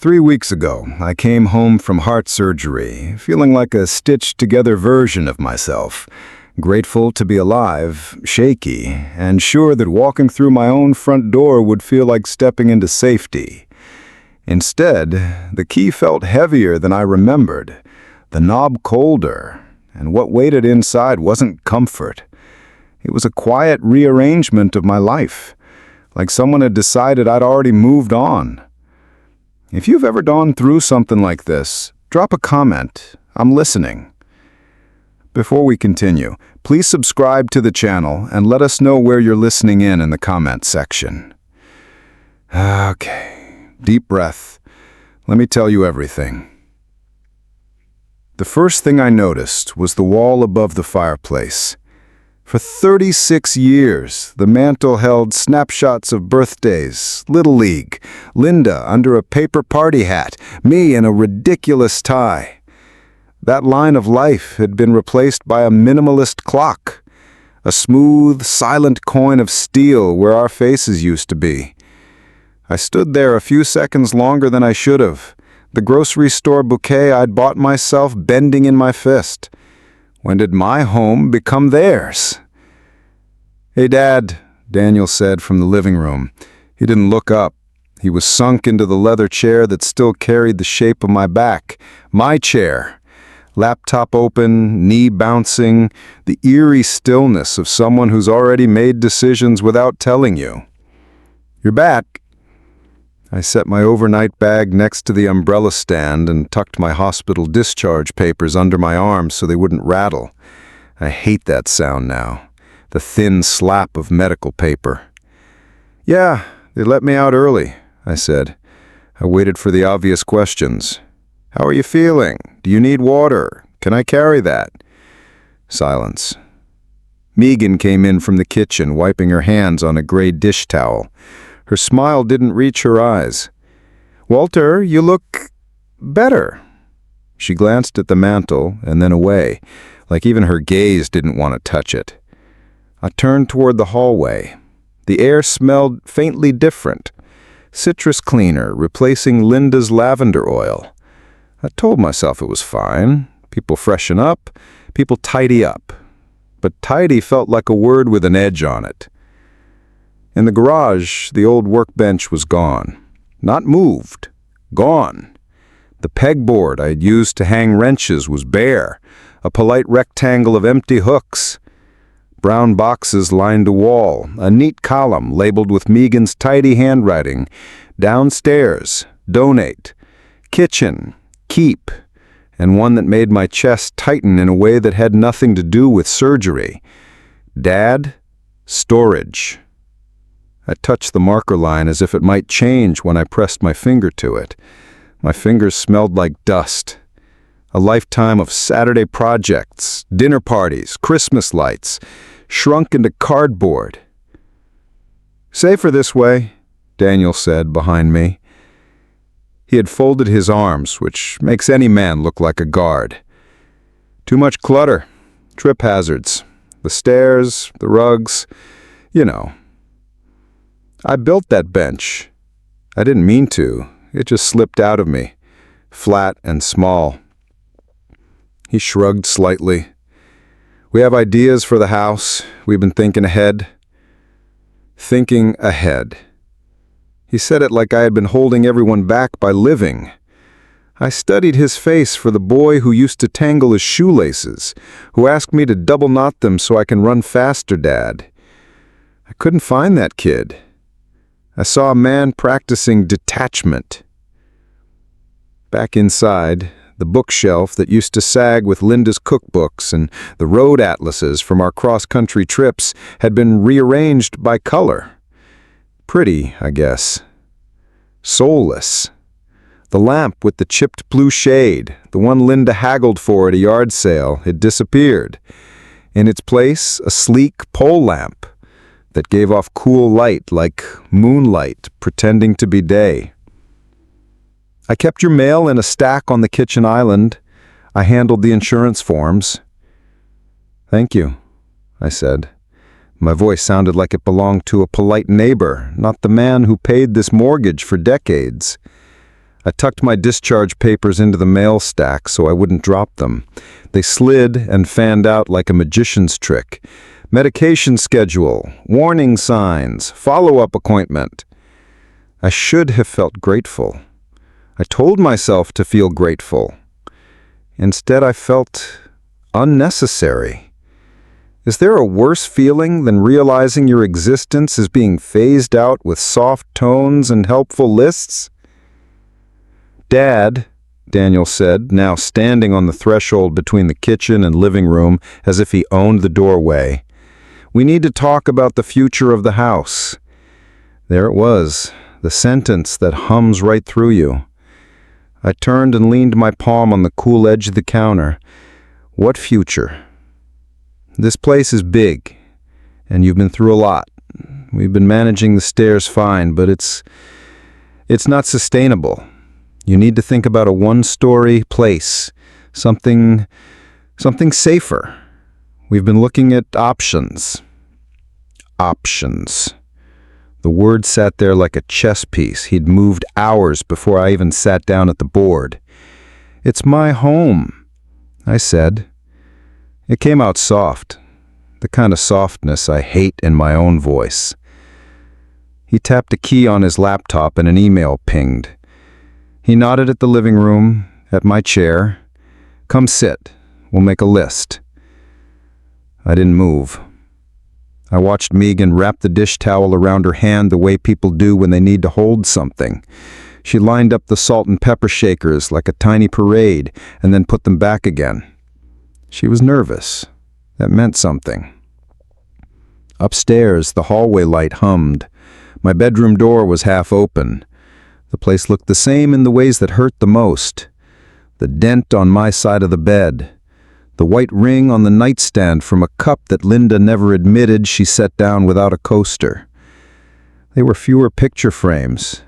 3 weeks ago, I came home from heart surgery, feeling like a stitched-together version of myself, grateful to be alive, shaky, and sure that walking through my own front door would feel like stepping into safety. Instead, the key felt heavier than I remembered, the knob colder, and what waited inside wasn't comfort. It was a quiet rearrangement of my life, like someone had decided I'd already moved on. If you've ever gone through something like this, drop a comment. I'm listening. Before we continue, please subscribe to the channel and let us know where you're listening in the comment section. Okay, deep breath. Let me tell you everything. The first thing I noticed was the wall above the fireplace. For 36 years, the mantel held snapshots of birthdays, Little League, Linda under a paper party hat, me in a ridiculous tie. That line of life had been replaced by a minimalist clock, a smooth, silent coin of steel where our faces used to be. I stood there a few seconds longer than I should have, the grocery store bouquet I'd bought myself bending in my fist. When did my home become theirs? "Hey, Dad," Daniel said from the living room. He didn't look up. He was sunk into the leather chair that still carried the shape of my back. My chair. Laptop open, knee bouncing, the eerie stillness of someone who's already made decisions without telling you. "You're back." I set my overnight bag next to the umbrella stand and tucked my hospital discharge papers under my arm so they wouldn't rattle. I hate that sound now, the thin slap of medical paper. "Yeah, they let me out early," I said. I waited for the obvious questions. "How are you feeling? Do you need water? Can I carry that?" Silence. Megan came in from the kitchen, wiping her hands on a gray dish towel. Her smile didn't reach her eyes. "Walter, you look better." She glanced at the mantel and then away, like even her gaze didn't want to touch it. I turned toward the hallway. The air smelled faintly different. Citrus cleaner replacing Linda's lavender oil. I told myself it was fine. People freshen up, people tidy up. But tidy felt like a word with an edge on it. In the garage, the old workbench was gone. Not moved. Gone. The pegboard I had used to hang wrenches was bare, a polite rectangle of empty hooks. Brown boxes lined a wall, a neat column labeled with Megan's tidy handwriting. Downstairs, donate. Kitchen, keep. And one that made my chest tighten in a way that had nothing to do with surgery. Dad, storage. I touched the marker line as if it might change when I pressed my finger to it. My fingers smelled like dust. A lifetime of Saturday projects, dinner parties, Christmas lights, shrunk into cardboard. "Safer this way," Daniel said behind me. He had folded his arms, which makes any man look like a guard. "Too much clutter, trip hazards, the stairs, the rugs, you know." I built that bench. I didn't mean to. It just slipped out of me, flat and small. He shrugged slightly. "We have ideas for the house. We've been thinking ahead." Thinking ahead. He said it like I had been holding everyone back by living. I studied his face for the boy who used to tangle his shoelaces, who asked me to double knot them so I can run faster, Dad. I couldn't find that kid. I saw a man practicing detachment. Back inside, the bookshelf that used to sag with Linda's cookbooks and the road atlases from our cross-country trips had been rearranged by color. Pretty, I guess. Soulless. The lamp with the chipped blue shade, the one Linda haggled for at a yard sale, had disappeared. In its place, a sleek pole lamp that gave off cool light like moonlight pretending to be day. "I kept your mail in a stack on the kitchen island. I handled the insurance forms." "Thank you," I said. My voice sounded like it belonged to a polite neighbor, not the man who paid this mortgage for decades. I tucked my discharge papers into the mail stack so I wouldn't drop them. They slid and fanned out like a magician's trick. Medication schedule, warning signs, follow-up appointment. I should have felt grateful. I told myself to feel grateful. Instead, I felt unnecessary. Is there a worse feeling than realizing your existence is being phased out with soft tones and helpful lists? "Dad," Daniel said, now standing on the threshold between the kitchen and living room as if he owned the doorway. "We need to talk about the future of the house." There it was, the sentence that hums right through you. I turned and leaned my palm on the cool edge of the counter. What future? This place is big, and you've been through a lot. We've been managing the stairs fine, but it's not sustainable. You need to think about a one-story place, something safer. We've been looking at options. Options. The word sat there like a chess piece. He'd moved hours before I even sat down at the board. "It's my home," I said. It came out soft, the kind of softness I hate in my own voice. He tapped a key on his laptop and an email pinged. He nodded at the living room, at my chair. "Come sit. We'll make a list." I didn't move. I watched Megan wrap the dish towel around her hand the way people do when they need to hold something. She lined up the salt and pepper shakers like a tiny parade and then put them back again. She was nervous. That meant something. Upstairs, the hallway light hummed. My bedroom door was half open. The place looked the same in the ways that hurt the most. The dent on my side of the bed. The white ring on the nightstand from a cup that Linda never admitted she set down without a coaster. There were fewer picture frames.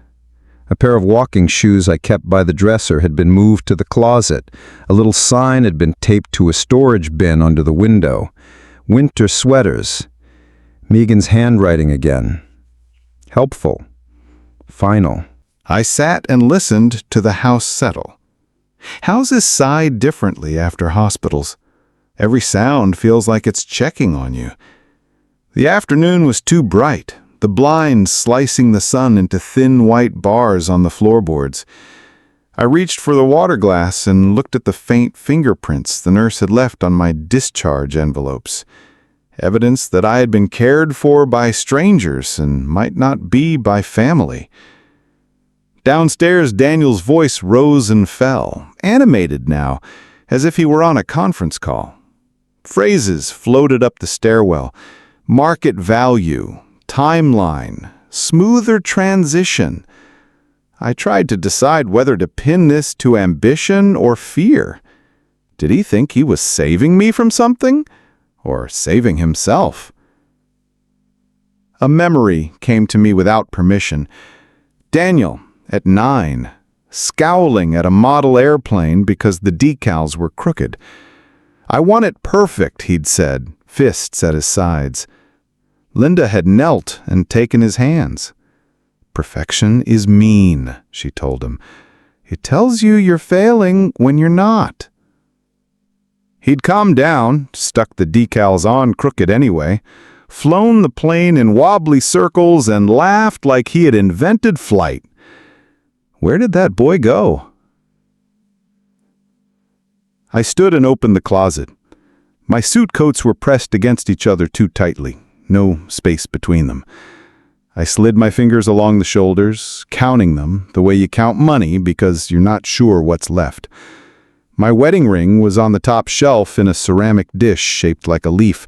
A pair of walking shoes I kept by the dresser had been moved to the closet. A little sign had been taped to a storage bin under the window. Winter sweaters. Megan's handwriting again. Helpful. Final. I sat and listened to the house settle. Houses sigh differently after hospitals. Every sound feels like it's checking on you. The afternoon was too bright, the blinds slicing the sun into thin white bars on the floorboards. I reached for the water glass and looked at the faint fingerprints the nurse had left on my discharge envelopes. Evidence that I had been cared for by strangers and might not be by family. Downstairs, Daniel's voice rose and fell, animated now, as if he were on a conference call. Phrases floated up the stairwell. Market value, timeline, smoother transition. I tried to decide whether to pin this to ambition or fear. Did he think he was saving me from something? Or saving himself? A memory came to me without permission. Daniel, at 9, scowling at a model airplane because the decals were crooked. "I want it perfect," he'd said, fists at his sides. Linda had knelt and taken his hands. "Perfection is mean," she told him. "It tells you you're failing when you're not." He'd calmed down, stuck the decals on crooked anyway, flown the plane in wobbly circles and laughed like he had invented flight. Where did that boy go? I stood and opened the closet. My suit coats were pressed against each other too tightly, no space between them. I slid my fingers along the shoulders, counting them the way you count money because you're not sure what's left. My wedding ring was on the top shelf in a ceramic dish shaped like a leaf.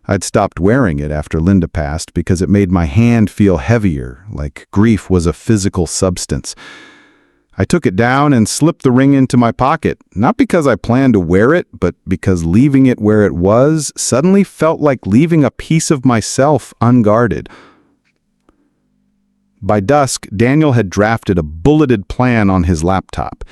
I'd stopped wearing it after Linda passed because it made my hand feel heavier, like grief was a physical substance. I took it down and slipped the ring into my pocket, not because I planned to wear it, but because leaving it where it was suddenly felt like leaving a piece of myself unguarded. By dusk, Daniel had drafted a bulleted plan on his laptop.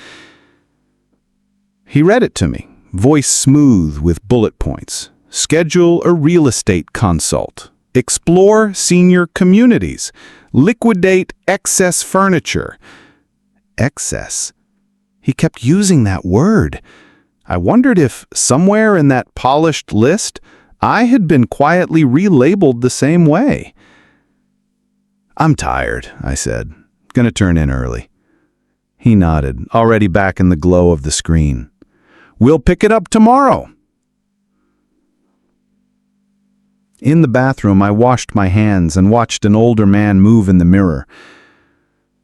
He read it to me, voice smooth with bullet points. Schedule a real estate consult. Explore senior communities. Liquidate excess furniture. excess. He kept using that word. I wondered if, somewhere in that polished list, I had been quietly relabeled the same way. "I'm tired," I said. "Gonna turn in early." He nodded, already back in the glow of the screen. "We'll pick it up tomorrow." In the bathroom, I washed my hands and watched an older man move in the mirror.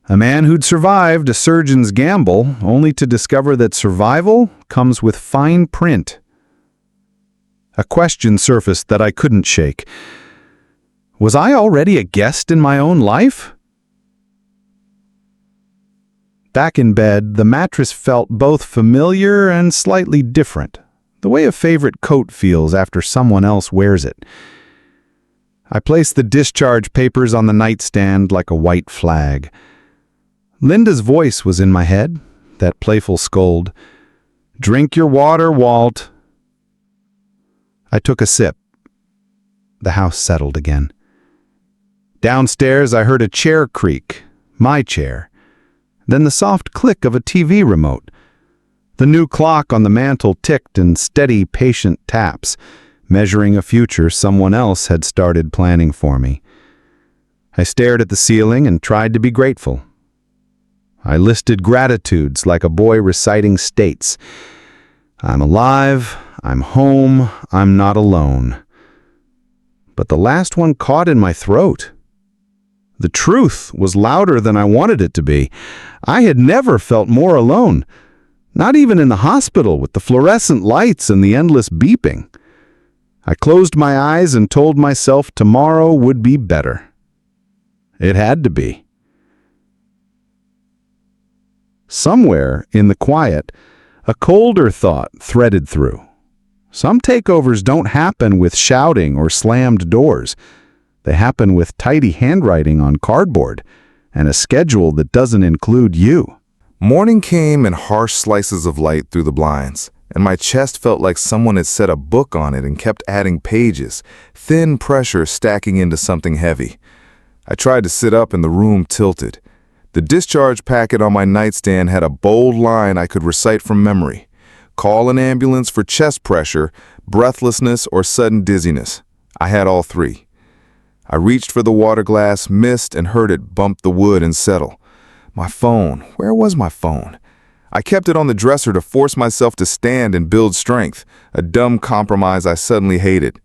A man who'd survived a surgeon's gamble, only to discover that survival comes with fine print. A question surfaced that I couldn't shake. Was I already a guest in my own life? Back in bed, the mattress felt both familiar and slightly different, the way a favorite coat feels after someone else wears it. I placed the discharge papers on the nightstand like a white flag. Linda's voice was in my head, that playful scold. "Drink your water, Walt." I took a sip. The house settled again. Downstairs, I heard a chair creak, my chair. Then the soft click of a TV remote. The new clock on the mantel ticked in steady, patient taps, measuring a future someone else had started planning for me. I stared at the ceiling and tried to be grateful. I listed gratitudes like a boy reciting states. I'm alive, I'm home, I'm not alone. But the last one caught in my throat. The truth was louder than I wanted it to be. I had never felt more alone, not even in the hospital with the fluorescent lights and the endless beeping. I closed my eyes and told myself tomorrow would be better. It had to be. Somewhere in the quiet, a colder thought threaded through. Some takeovers don't happen with shouting or slammed doors. They happen with tidy handwriting on cardboard and a schedule that doesn't include you. Morning came in harsh slices of light through the blinds, and my chest felt like someone had set a book on it and kept adding pages, thin pressure stacking into something heavy. I tried to sit up and the room tilted. The discharge packet on my nightstand had a bold line I could recite from memory. Call an ambulance for chest pressure, breathlessness, or sudden dizziness. I had all three. I reached for the water glass, missed, and heard it bump the wood and settle. My phone. Where was my phone? I kept it on the dresser to force myself to stand and build strength, a dumb compromise I suddenly hated.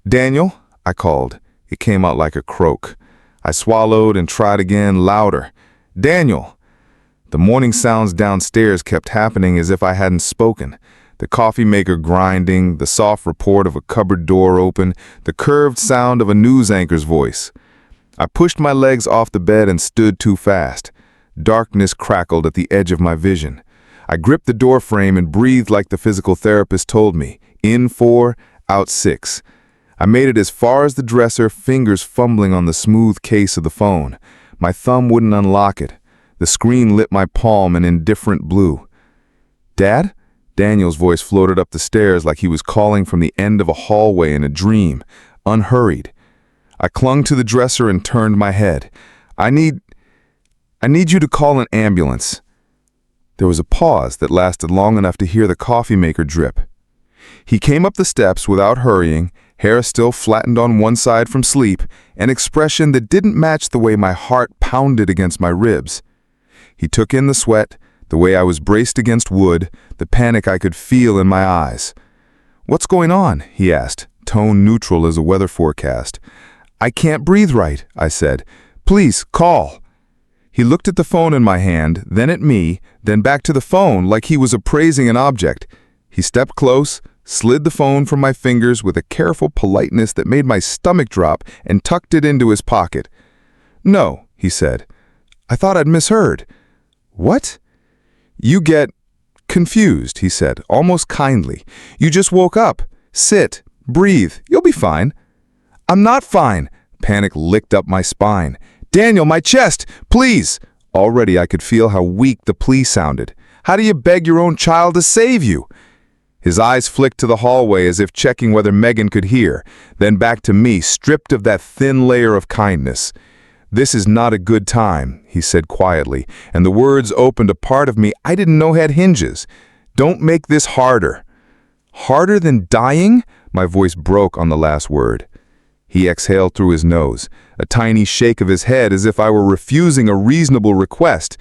"Daniel," I called. It came out like a croak. I swallowed and tried again, louder. "Daniel." The morning sounds downstairs kept happening as if I hadn't spoken. The coffee maker grinding, the soft report of a cupboard door open, the curved sound of a news anchor's voice. I pushed my legs off the bed and stood too fast. Darkness crackled at the edge of my vision. I gripped the door frame and breathed like the physical therapist told me. In 4, out 6. I made it as far as the dresser, fingers fumbling on the smooth case of the phone. My thumb wouldn't unlock it. The screen lit my palm an indifferent blue. "Dad?" Daniel's voice floated up the stairs like he was calling from the end of a hallway in a dream, unhurried. I clung to the dresser and turned my head. I need you to call an ambulance." There was a pause that lasted long enough to hear the coffee maker drip. He came up the steps without hurrying, hair still flattened on one side from sleep, an expression that didn't match the way my heart pounded against my ribs. He took in the sweat, the way I was braced against wood, the panic I could feel in my eyes. "What's going on?" he asked, tone neutral as a weather forecast. "I can't breathe right," I said. "Please, call." He looked at the phone in my hand, then at me, then back to the phone like he was appraising an object. He stepped close, slid the phone from my fingers with a careful politeness that made my stomach drop, and tucked it into his pocket. "No," he said. "I thought I'd misheard." "What?" "You get confused," he said, almost kindly. "You just woke up. Sit, breathe, you'll be fine." "I'm not fine." Panic licked up my spine. "Daniel, my chest, please." Already I could feel how weak the plea sounded. "How do you beg your own child to save you?" His eyes flicked to the hallway as if checking whether Megan could hear, then back to me, stripped of that thin layer of kindness. "This is not a good time," he said quietly, and the words opened a part of me I didn't know had hinges. "Don't make this harder." "Harder than dying?" My voice broke on the last word. He exhaled through his nose, a tiny shake of his head as if I were refusing a reasonable request.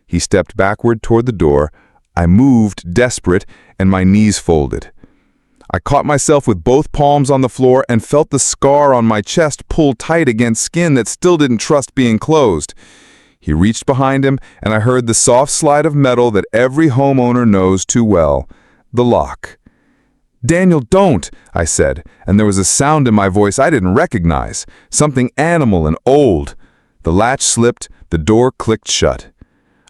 He stepped backward toward the door. I moved, desperate, and my knees folded. I caught myself with both palms on the floor and felt the scar on my chest pull tight against skin that still didn't trust being closed. He reached behind him, and I heard the soft slide of metal that every homeowner knows too well, the lock. "Daniel, don't," I said, and there was a sound in my voice I didn't recognize, something animal and old. The latch slipped, the door clicked shut.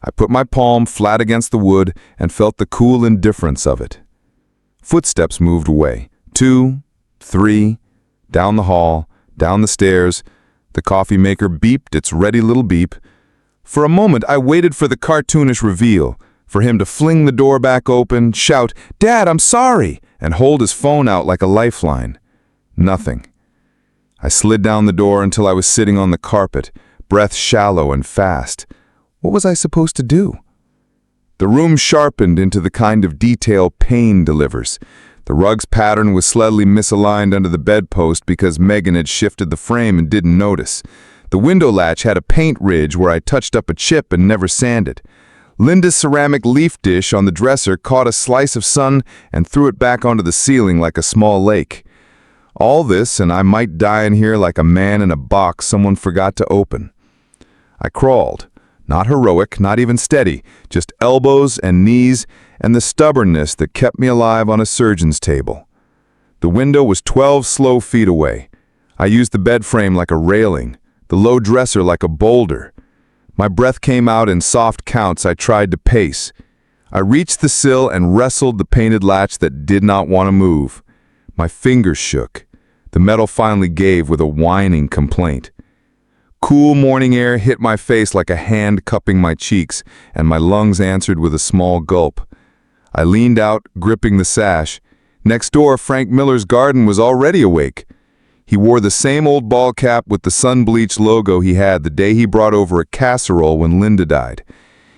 I put my palm flat against the wood and felt the cool indifference of it. Footsteps moved away. 2, 3, down the hall, down the stairs. The coffee maker beeped its ready little beep. For a moment, I waited for the cartoonish reveal, for him to fling the door back open, shout, "Dad, I'm sorry," and hold his phone out like a lifeline. Nothing. I slid down the door until I was sitting on the carpet, breath shallow and fast. What was I supposed to do? The room sharpened into the kind of detail pain delivers. The rug's pattern was slightly misaligned under the bedpost because Megan had shifted the frame and didn't notice. The window latch had a paint ridge where I touched up a chip and never sanded. Linda's ceramic leaf dish on the dresser caught a slice of sun and threw it back onto the ceiling like a small lake. All this, and I might die in here like a man in a box someone forgot to open. I crawled. Not heroic, not even steady, just elbows and knees and the stubbornness that kept me alive on a surgeon's table. The window was 12 slow feet away. I used the bed frame like a railing, the low dresser like a boulder. My breath came out in soft counts I tried to pace. I reached the sill and wrestled the painted latch that did not want to move. My fingers shook. The metal finally gave with a whining complaint. Cool morning air hit my face like a hand cupping my cheeks, and my lungs answered with a small gulp. I leaned out, gripping the sash. Next door, Frank Miller's garden was already awake. He wore the same old ball cap with the sun-bleached logo he had the day he brought over a casserole when Linda died.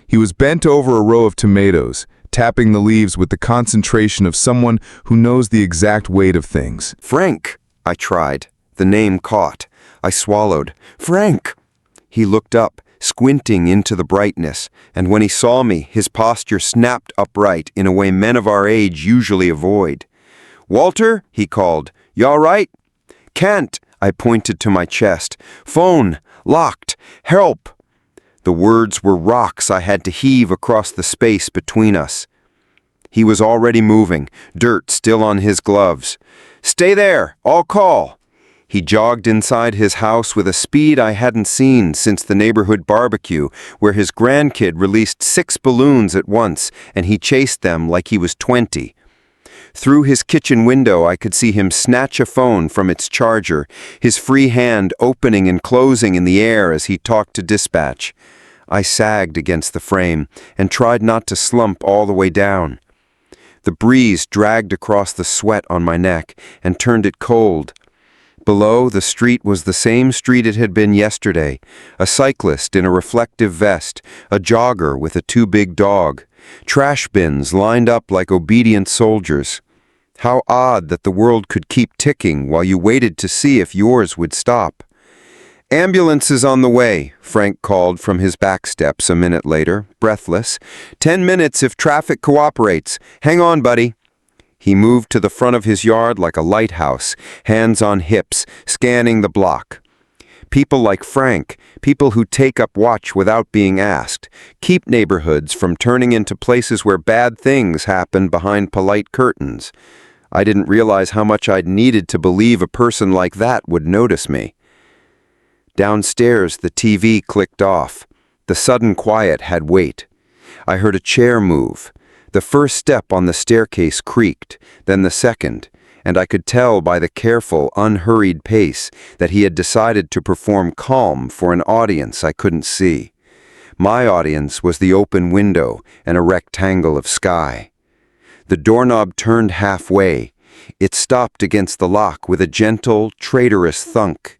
He was bent over a row of tomatoes, tapping the leaves with the concentration of someone who knows the exact weight of things. "Frank," I tried. The name caught. I swallowed. "Frank!" He looked up, squinting into the brightness, and when he saw me, his posture snapped upright in a way men of our age usually avoid. "Walter," he called, "you all right?" "Can't," I pointed to my chest. "Phone, locked, help." The words were rocks I had to heave across the space between us. He was already moving, dirt still on his gloves. "Stay there, I'll call." He jogged inside his house with a speed I hadn't seen since the neighborhood barbecue, where his grandkid released 6 balloons at once, and he chased them like he was 20. Through his kitchen window, I could see him snatch a phone from its charger, his free hand opening and closing in the air as he talked to dispatch. I sagged against the frame and tried not to slump all the way down. The breeze dragged across the sweat on my neck and turned it cold. Below, the street was the same street it had been yesterday, a cyclist in a reflective vest, a jogger with a too big dog, trash bins lined up like obedient soldiers. How odd that the world could keep ticking while you waited to see if yours would stop. "Ambulance is on the way," Frank called from his back steps a minute later, breathless. 10 minutes if traffic cooperates. Hang on, buddy." He moved to the front of his yard like a lighthouse, hands on hips, scanning the block. People like Frank, people who take up watch without being asked, keep neighborhoods from turning into places where bad things happen behind polite curtains. I didn't realize how much I'd needed to believe a person like that would notice me. Downstairs, the TV clicked off. The sudden quiet had weight. I heard a chair move. The first step on the staircase creaked, then the second, and I could tell by the careful, unhurried pace that he had decided to perform calm for an audience I couldn't see. My audience was the open window and a rectangle of sky. The doorknob turned halfway. It stopped against the lock with a gentle, traitorous thunk.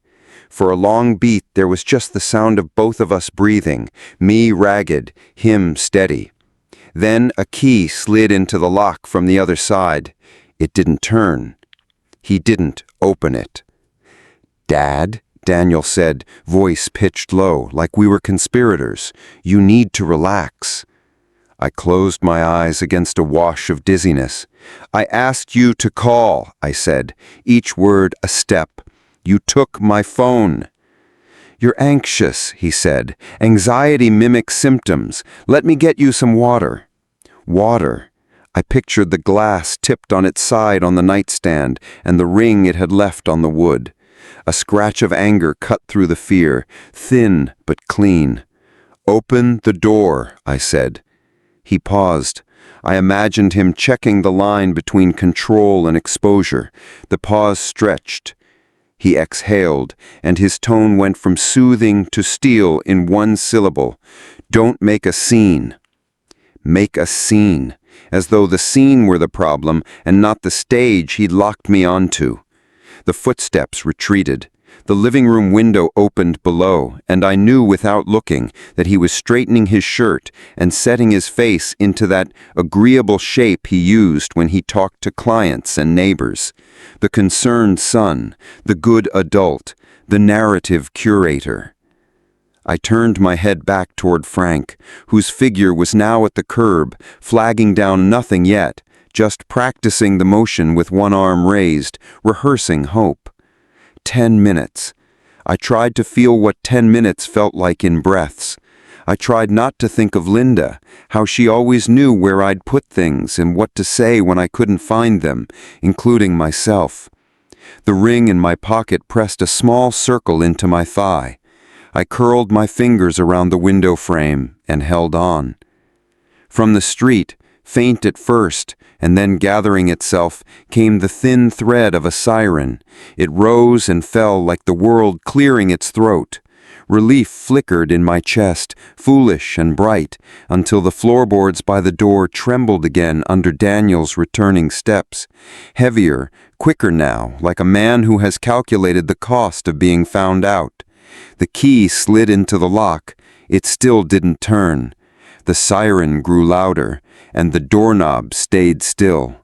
For a long beat, there was just the sound of both of us breathing, me ragged, him steady. Then a key slid into the lock from the other side. It didn't turn. He didn't open it. "Dad," Daniel said, voice pitched low, like we were conspirators. "You need to relax." I closed my eyes against a wash of dizziness. "I asked you to call," I said, each word a step. "You took my phone." "You're anxious," he said. "Anxiety mimics symptoms. Let me get you some water." Water. I pictured the glass tipped on its side on the nightstand and the ring it had left on the wood. A scratch of anger cut through the fear, thin but clean. "Open the door," I said. He paused. I imagined him checking the line between control and exposure. The pause stretched. He exhaled, and his tone went from soothing to steel in one syllable. "Don't make a scene." Make a scene, as though the scene were the problem and not the stage he'd locked me onto. The footsteps retreated. The living room window opened below, and I knew without looking that he was straightening his shirt and setting his face into that agreeable shape he used when he talked to clients and neighbors. The concerned son, the good adult, the narrative curator. I turned my head back toward Frank, whose figure was now at the curb, flagging down nothing yet, just practicing the motion with one arm raised, rehearsing hope. 10 minutes. I tried to feel what 10 minutes felt like in breaths. I tried not to think of Linda, how she always knew where I'd put things and what to say when I couldn't find them, including myself. The ring in my pocket pressed a small circle into my thigh. I curled my fingers around the window frame and held on. From the street, faint at first, and then gathering itself, came the thin thread of a siren. It rose and fell like the world clearing its throat. Relief flickered in my chest, foolish and bright, until the floorboards by the door trembled again under Daniel's returning steps. Heavier, quicker now, like a man who has calculated the cost of being found out. The key slid into the lock. It still didn't turn. The siren grew louder, and the doorknob stayed still.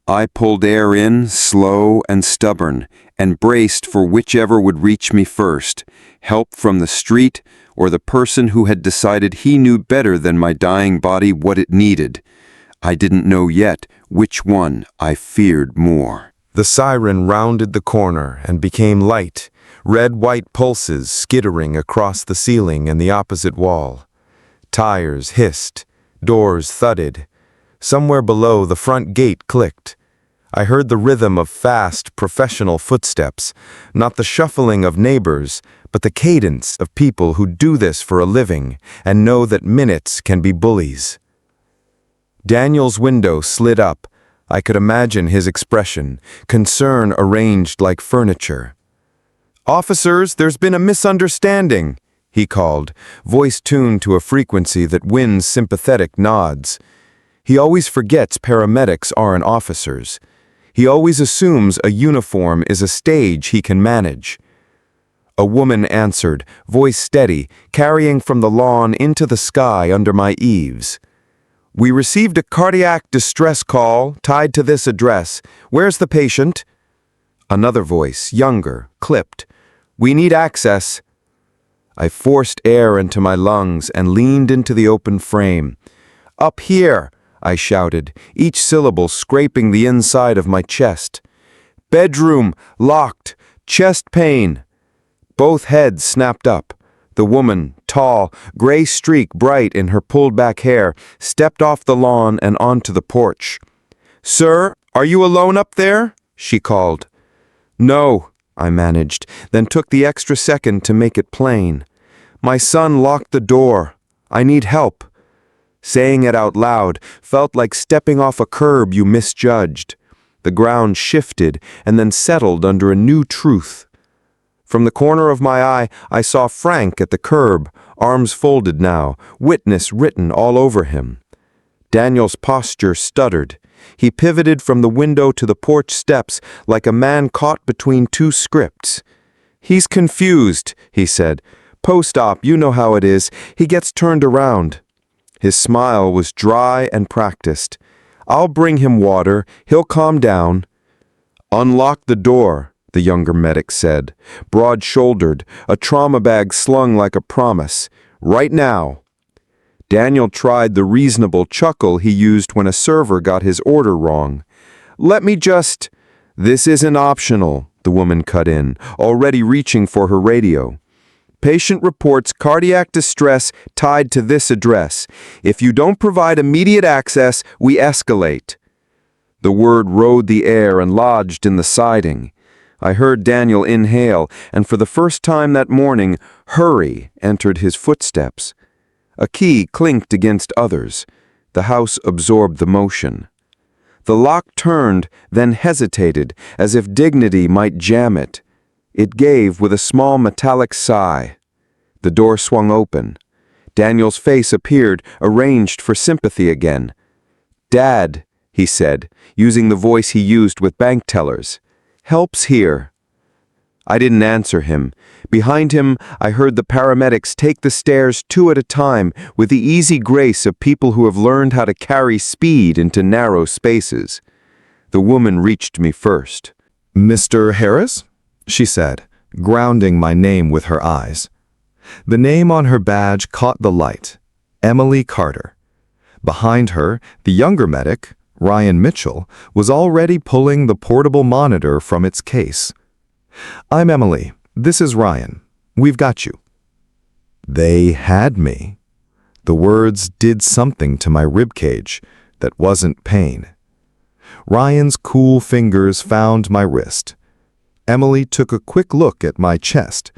I pulled air in, slow and stubborn, and braced for whichever would reach me first, help from the street or the person who had decided he knew better than my dying body what it needed. I didn't know yet which one I feared more. The siren rounded the corner and became light, red-white pulses skittering across the ceiling and the opposite wall. Tires hissed, doors thudded. Somewhere below, the front gate clicked. I heard the rhythm of fast, professional footsteps, not the shuffling of neighbors, but the cadence of people who do this for a living and know that minutes can be bullies. Daniel's window slid up. I could imagine his expression, concern arranged like furniture. "Officers, there's been a misunderstanding," he called, voice tuned to a frequency that wins sympathetic nods. He always forgets paramedics aren't officers. He always assumes a uniform is a stage he can manage. A woman answered, voice steady, carrying from the lawn into the sky under my eaves. "We received a cardiac distress call tied to this address. Where's the patient?" Another voice, younger, clipped. "We need access." I forced air into my lungs and leaned into the open frame. "Up here," I shouted, each syllable scraping the inside of my chest. "Bedroom, locked, chest pain." Both heads snapped up. The woman, tall, gray streak bright in her pulled-back hair, stepped off the lawn and onto the porch. "Sir, are you alone up there?" she called. "No," I managed, then took the extra second to make it plain. "My son locked the door. I need help." Saying it out loud felt like stepping off a curb you misjudged. The ground shifted and then settled under a new truth. From the corner of my eye, I saw Frank at the curb, arms folded now, witness written all over him. Daniel's posture stuttered. He pivoted from the window to the porch steps like a man caught between two scripts. "He's confused," he said. "Post-op, you know how it is. He gets turned around." His smile was dry and practiced. "I'll bring him water. He'll calm down." "Unlock the door," the younger medic said, broad-shouldered, a trauma bag slung like a promise. "Right now." Daniel tried the reasonable chuckle he used when a server got his order wrong. "Let me just—" "This isn't optional," the woman cut in, already reaching for her radio. "Patient reports cardiac distress tied to this address. If you don't provide immediate access, we escalate." The word rode the air and lodged in the siding. I heard Daniel inhale, and for the first time that morning, hurry entered his footsteps. A key clinked against others. The house absorbed the motion. The lock turned, then hesitated, as if dignity might jam it. It gave with a small metallic sigh. The door swung open. Daniel's face appeared, arranged for sympathy again. "Dad," he said, using the voice he used with bank tellers. "Help's here." I didn't answer him. Behind him, I heard the paramedics take the stairs 2 at a time with the easy grace of people who have learned how to carry speed into narrow spaces. The woman reached me first. "Mr. Harris?" she said, grounding my name with her eyes. The name on her badge caught the light. Emily Carter. Behind her, the younger medic, Ryan Mitchell, was already pulling the portable monitor from its case. "I'm Emily. This is Ryan. We've got you." They had me. The words did something to my ribcage that wasn't pain. Ryan's cool fingers found my wrist. Emily took a quick look at my chest,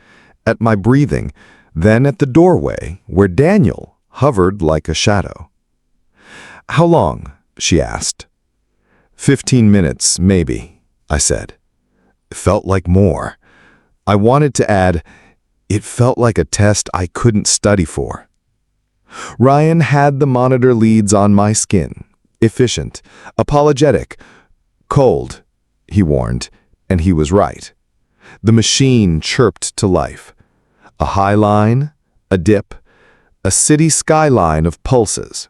at my breathing, then at the doorway where Daniel hovered like a shadow. "How long?" she asked. 15 minutes, maybe, I said. It felt like more. I wanted to add, it felt like a test I couldn't study for. Ryan had the monitor leads on my skin. Efficient, apologetic, cold, he warned, and he was right. The machine chirped to life. A high line, a dip, a city skyline of pulses.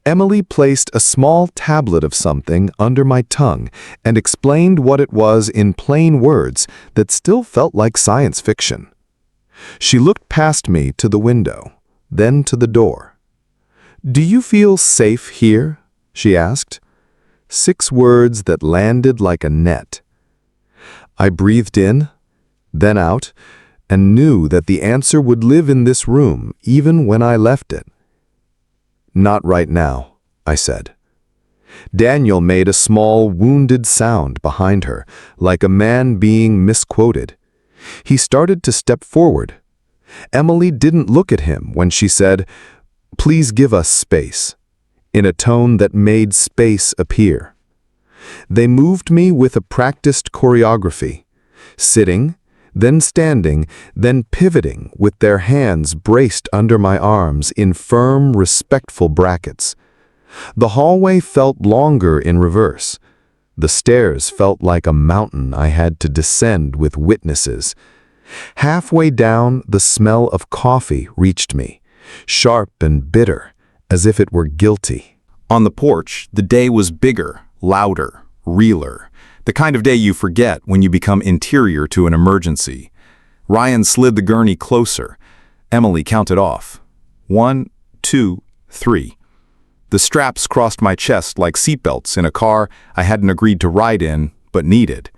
Emily placed a small tablet of something under my tongue and explained what it was in plain words that still felt like science fiction. She looked past me to the window, then to the door. "Do you feel safe here?" she asked. 6 words that landed like a net. I breathed in, then out, and knew that the answer would live in this room even when I left it. "Not right now," I said. Daniel made a small, wounded sound behind her, like a man being misquoted. He started to step forward. Emily didn't look at him when she said, "Please give us space," in a tone that made space appear. They moved me with a practiced choreography, sitting, then standing, then pivoting with their hands braced under my arms in firm, respectful brackets. The hallway felt longer in reverse. The stairs felt like a mountain I had to descend with witnesses. Halfway down, the smell of coffee reached me, sharp and bitter, as if it were guilty. On the porch, the day was bigger, louder, realer. The kind of day you forget when you become interior to an emergency. Ryan slid the gurney closer. Emily counted off. 1, 2, 3. The straps crossed my chest like seatbelts in a car I hadn't agreed to ride in, but needed.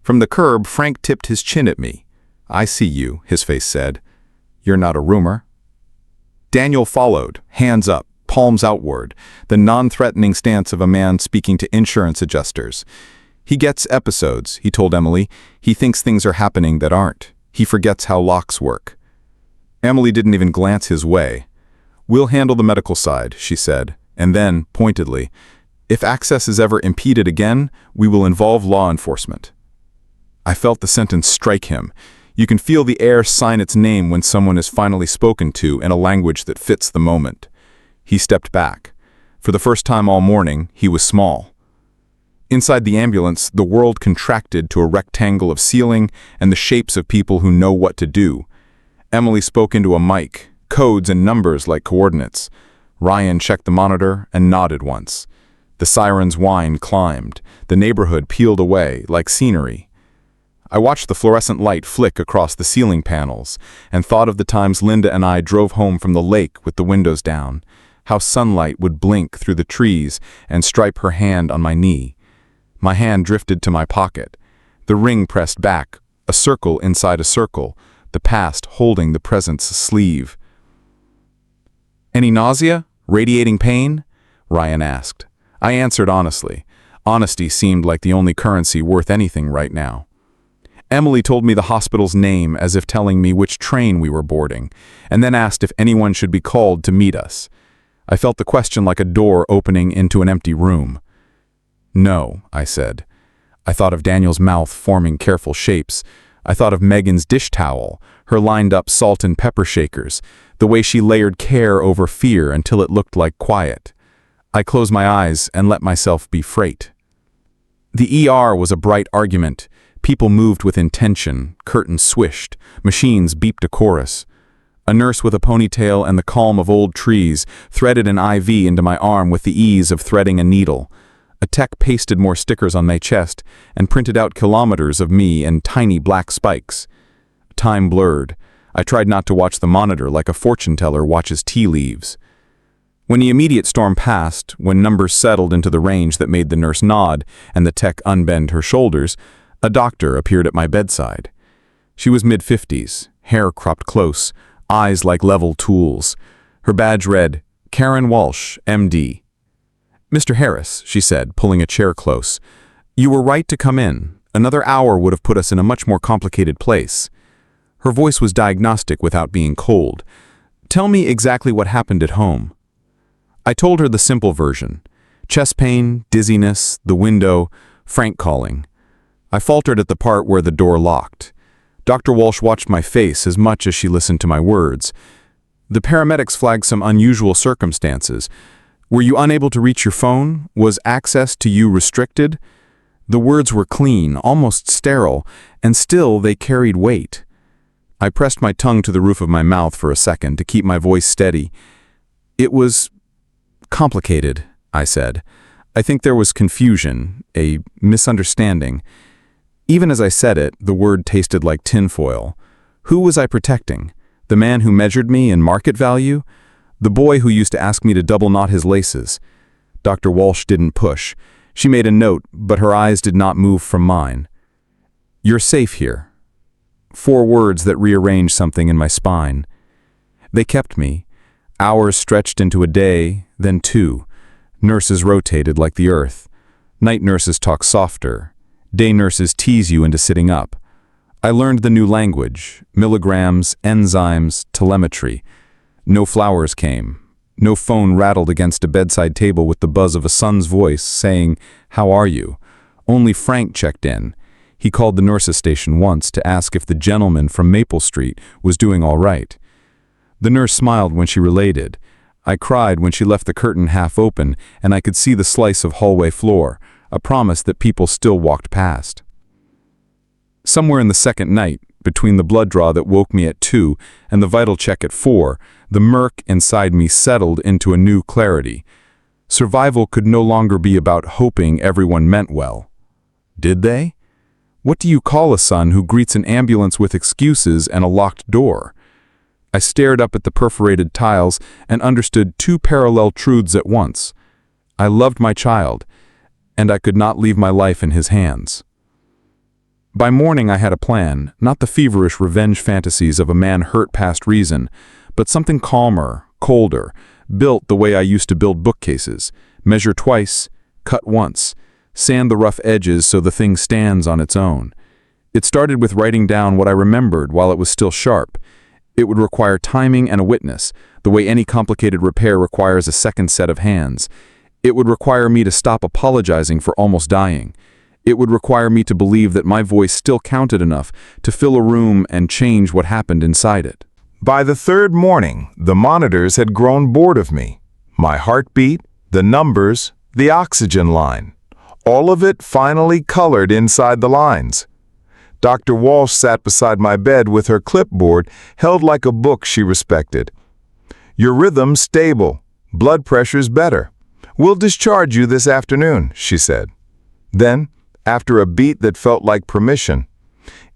From the curb, Frank tipped his chin at me. "I see you," his face said. "You're not a rumor." Daniel followed, hands up, palms outward, the non-threatening stance of a man speaking to insurance adjusters. "He gets episodes," he told Emily. "He thinks things are happening that aren't. He forgets how locks work." Emily didn't even glance his way. "We'll handle the medical side," she said, and then, pointedly, "If access is ever impeded again, we will involve law enforcement." I felt the sentence strike him. You can feel the air sign its name when someone is finally spoken to in a language that fits the moment. He stepped back. For the first time all morning, he was small. Inside the ambulance, the world contracted to a rectangle of ceiling and the shapes of people who know what to do. Emily spoke into a mic, codes and numbers like coordinates. Ryan checked the monitor and nodded once. The siren's whine climbed. The neighborhood peeled away like scenery. I watched the fluorescent light flick across the ceiling panels and thought of the times Linda and I drove home from the lake with the windows down, how sunlight would blink through the trees and stripe her hand on my knee. My hand drifted to my pocket. The ring pressed back, a circle inside a circle, the past holding the present's sleeve. "Any nausea? Radiating pain?" Ryan asked. I answered honestly. Honesty seemed like the only currency worth anything right now. Emily told me the hospital's name as if telling me which train we were boarding, and then asked if anyone should be called to meet us. I felt the question like a door opening into an empty room. "No," I said. I thought of Daniel's mouth forming careful shapes. I thought of Megan's dish towel, her lined-up salt and pepper shakers, the way she layered care over fear until it looked like quiet. I closed my eyes and let myself be freight. The ER was a bright argument. People moved with intention, curtains swished, machines beeped a chorus. A nurse with a ponytail and the calm of old trees threaded an IV into my arm with the ease of threading a needle. A tech pasted more stickers on my chest and printed out kilometers of me in tiny black spikes. Time blurred. I tried not to watch the monitor like a fortune teller watches tea leaves. When the immediate storm passed, when numbers settled into the range that made the nurse nod and the tech unbend her shoulders, a doctor appeared at my bedside. She was mid-50s, hair cropped close, eyes like level tools. Her badge read, "Karen Walsh, MD." "Mr. Harris," she said, pulling a chair close, "you were right to come in. Another hour would have put us in a much more complicated place." Her voice was diagnostic without being cold. "Tell me exactly what happened at home." I told her the simple version. Chest pain, dizziness, the window, Frank calling. I faltered at the part where the door locked. Dr. Walsh watched my face as much as she listened to my words. "The paramedics flagged some unusual circumstances. Were you unable to reach your phone? Was access to you restricted?" The words were clean, almost sterile, and still they carried weight. I pressed my tongue to the roof of my mouth for a second to keep my voice steady. "It was complicated," I said. "I think there was confusion, a misunderstanding." Even as I said it, the word tasted like tinfoil. Who was I protecting? The man who measured me in market value? The boy who used to ask me to double knot his laces? Dr. Walsh didn't push. She made a note, but her eyes did not move from mine. "You're safe here." 4 words that rearranged something in my spine. They kept me. Hours stretched into a day, then 2. Nurses rotated like the earth. Night nurses talk softer. Day nurses tease you into sitting up. I learned the new language, milligrams, enzymes, telemetry. No flowers came. No phone rattled against a bedside table with the buzz of a son's voice saying, "How are you?" Only Frank checked in. He called the nurses' station once to ask if the gentleman from Maple Street was doing all right. The nurse smiled when she related. I cried when she left the curtain half open and I could see the slice of hallway floor, a promise that people still walked past. Somewhere in the second night, between the blood draw that woke me at 2 and the vital check at 4, the murk inside me settled into a new clarity. Survival could no longer be about hoping everyone meant well. Did they? What do you call a son who greets an ambulance with excuses and a locked door? I stared up at the perforated tiles and understood 2 parallel truths at once. I loved my child, and I could not leave my life in his hands. By morning I had a plan, not the feverish revenge fantasies of a man hurt past reason, but something calmer, colder, built the way I used to build bookcases. Measure twice, cut once, sand the rough edges so the thing stands on its own. It started with writing down what I remembered while it was still sharp. It would require timing and a witness, the way any complicated repair requires a second set of hands. It would require me to stop apologizing for almost dying. It would require me to believe that my voice still counted enough to fill a room and change what happened inside it. By the 3rd morning, the monitors had grown bored of me. My heartbeat, the numbers, the oxygen line. all of it finally colored inside the lines. Dr. Walsh sat beside my bed with her clipboard held like a book she respected. "Your rhythm's stable. Blood pressure's better. We'll discharge you this afternoon," she said. Then, after a beat that felt like permission,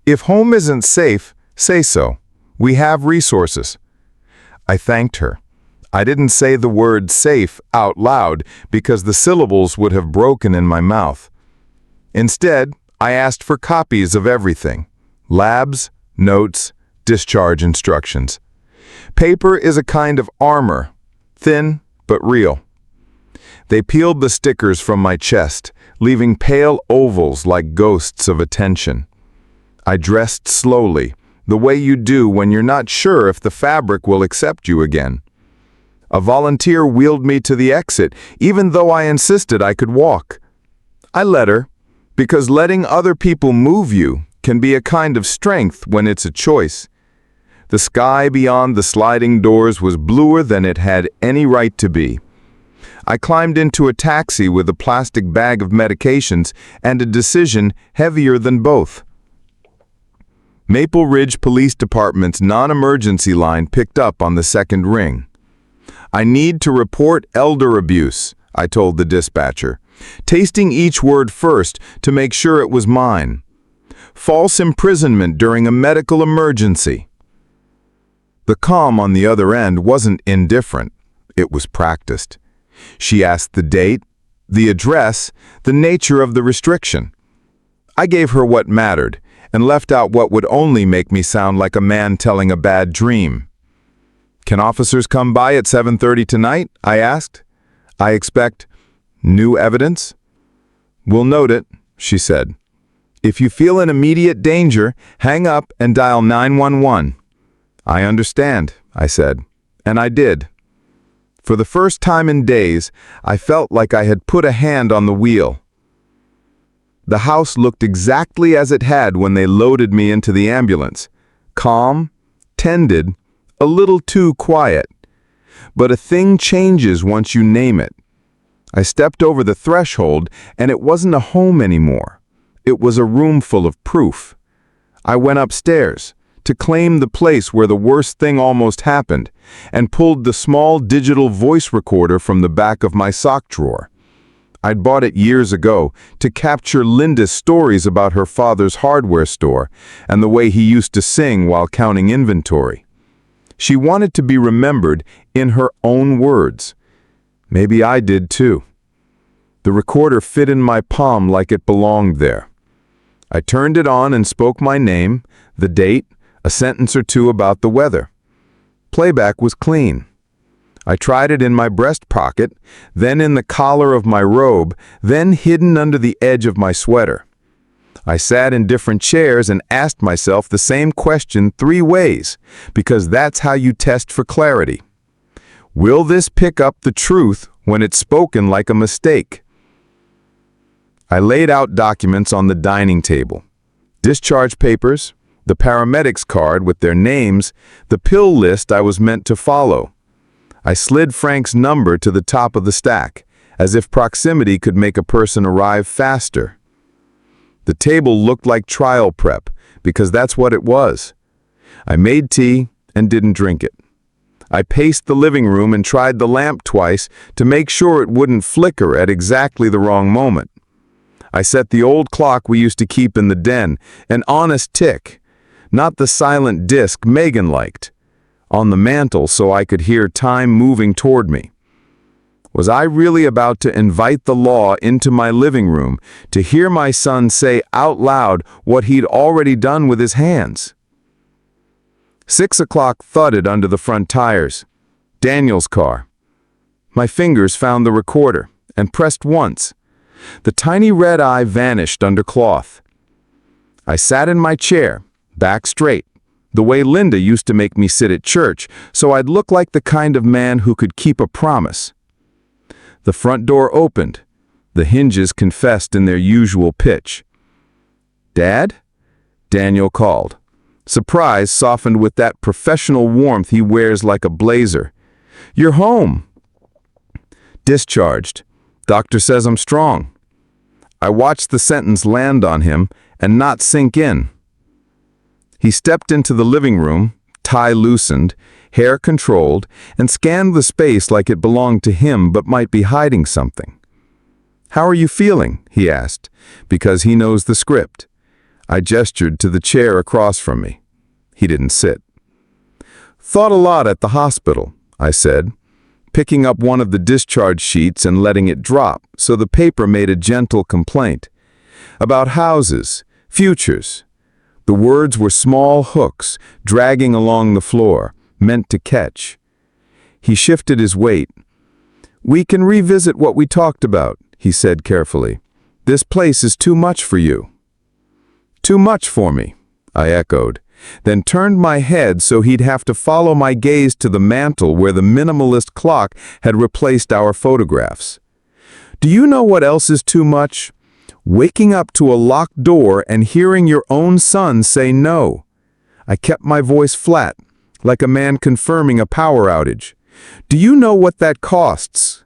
"If home isn't safe, say so. We have resources." I thanked her. I didn't say the word safe out loud because the syllables would have broken in my mouth. Instead, I asked for copies of everything: labs, notes, discharge instructions. Paper is a kind of armor, thin but real. They peeled the stickers from my chest, leaving pale ovals like ghosts of attention. I dressed slowly, the way you do when you're not sure if the fabric will accept you again. A volunteer wheeled me to the exit, even though I insisted I could walk. I let her, because letting other people move you can be a kind of strength when it's a choice. The sky beyond the sliding doors was bluer than it had any right to be. I climbed into a taxi with a plastic bag of medications and a decision heavier than both. Maple Ridge Police Department's non-emergency line picked up on the second ring. "I need to report elder abuse," I told the dispatcher, tasting each word first to make sure it was mine. "False imprisonment during a medical emergency." The calm on the other end wasn't indifferent. It was practiced. She asked the date, the address, the nature of the restriction. I gave her what mattered and left out what would only make me sound like a man telling a bad dream. "Can officers come by at 7:30 tonight?" I asked. "I expect new evidence." "We'll note it," she said. "If you feel an immediate danger, hang up and dial 911. "I understand," I said, and I did. For the first time in days, I felt like I had put a hand on the wheel. The house looked exactly as it had when they loaded me into the ambulance. Calm, tended, a little too quiet. But a thing changes once you name it. I stepped over the threshold, and it wasn't a home anymore. It was a room full of proof. I went upstairs to claim the place where the worst thing almost happened, and pulled the small digital voice recorder from the back of my sock drawer. I'd bought it years ago to capture Linda's stories about her father's hardware store and the way he used to sing while counting inventory. She wanted to be remembered in her own words. Maybe I did too. The recorder fit in my palm like it belonged there. I turned it on and spoke my name, the date, a sentence or two about the weather. Playback was clean. I tried it in my breast pocket, then in the collar of my robe, then hidden under the edge of my sweater. I sat in different chairs and asked myself the same question 3 ways, because that's how you test for clarity. Will this pick up the truth when it's spoken like a mistake? I laid out documents on the dining table. Discharge papers, the paramedics card with their names, the pill list I was meant to follow. I slid Frank's number to the top of the stack, as if proximity could make a person arrive faster. The table looked like trial prep, because that's what it was. I made tea and didn't drink it. I paced the living room and tried the lamp twice to make sure it wouldn't flicker at exactly the wrong moment. I set the old clock we used to keep in the den, an honest tick, not the silent disc Megan liked, on the mantel so I could hear time moving toward me. Was I really about to invite the law into my living room to hear my son say out loud what he'd already done with his hands? 6 o'clock thudded under the front tires. Daniel's car. My fingers found the recorder and pressed once. The tiny red eye vanished under cloth. I sat in my chair, back straight, the way Linda used to make me sit at church, so I'd look like the kind of man who could keep a promise. The front door opened. The hinges confessed in their usual pitch. "Dad?" Daniel called. Surprise softened with that professional warmth he wears like a blazer. "You're home." "Discharged. Doctor says I'm strong." I watched the sentence land on him and not sink in. He stepped into the living room, tie loosened, hair controlled, and scanned the space like it belonged to him but might be hiding something. "How are you feeling?" he asked, because he knows the script. I gestured to the chair across from me. He didn't sit. "Thought a lot at the hospital," I said, picking up one of the discharge sheets and letting it drop so the paper made a gentle complaint. "About houses, futures." The words were small hooks dragging along the floor, meant to catch. He shifted his weight. "We can revisit what we talked about," he said carefully. "This place is too much for you." "Too much for me," I echoed, then turned my head so he'd have to follow my gaze to the mantel where the minimalist clock had replaced our photographs. "Do you know what else is too much? Waking up to a locked door and hearing your own son say no." I kept my voice flat, like a man confirming a power outage. "Do you know what that costs?"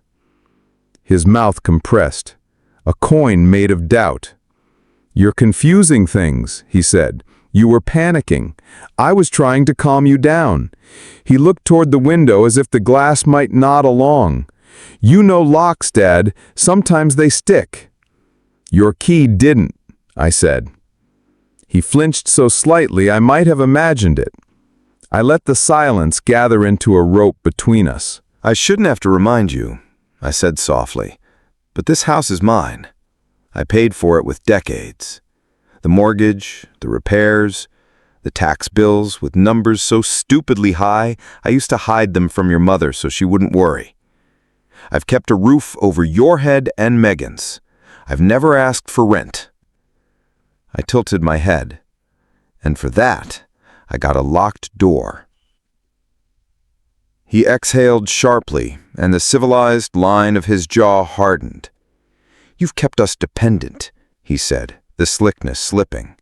His mouth compressed, a coin made of doubt. "You're confusing things," he said. "You were panicking. I was trying to calm you down." He looked toward the window as if the glass might nod along. "You know locks, Dad. Sometimes they stick." "Your key didn't," I said. He flinched so slightly I might have imagined it. I let the silence gather into a rope between us. "I shouldn't have to remind you," I said softly, "but this house is mine. I paid for it with decades. The mortgage, the repairs, the tax bills with numbers so stupidly high I used to hide them from your mother so she wouldn't worry. I've kept a roof over your head and Megan's. I've never asked for rent." I tilted my head, and for that, I got a locked door. He exhaled sharply, and the civilized line of his jaw hardened. "You've kept us dependent," he said, the slickness slipping.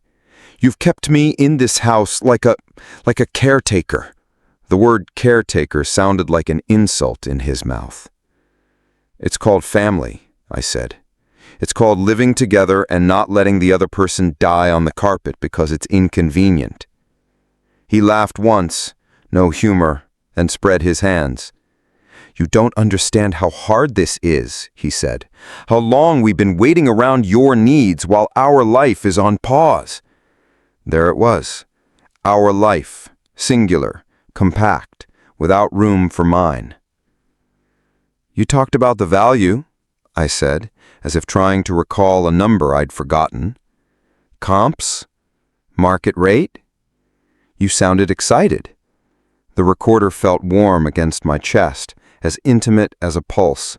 "You've kept me in this house like a caretaker." The word caretaker sounded like an insult in his mouth. "It's called family," I said. "It's called living together and not letting the other person die on the carpet because it's inconvenient." He laughed once, no humor, and spread his hands. "You don't understand how hard this is," he said. "How long we've been waiting around your needs while our life is on pause." There it was. Our life, singular, compact, without room for mine. "You talked about the value," I said, as if trying to recall a number I'd forgotten. "Comps? Market rate?" You sounded excited. The recorder felt warm against my chest, as intimate as a pulse.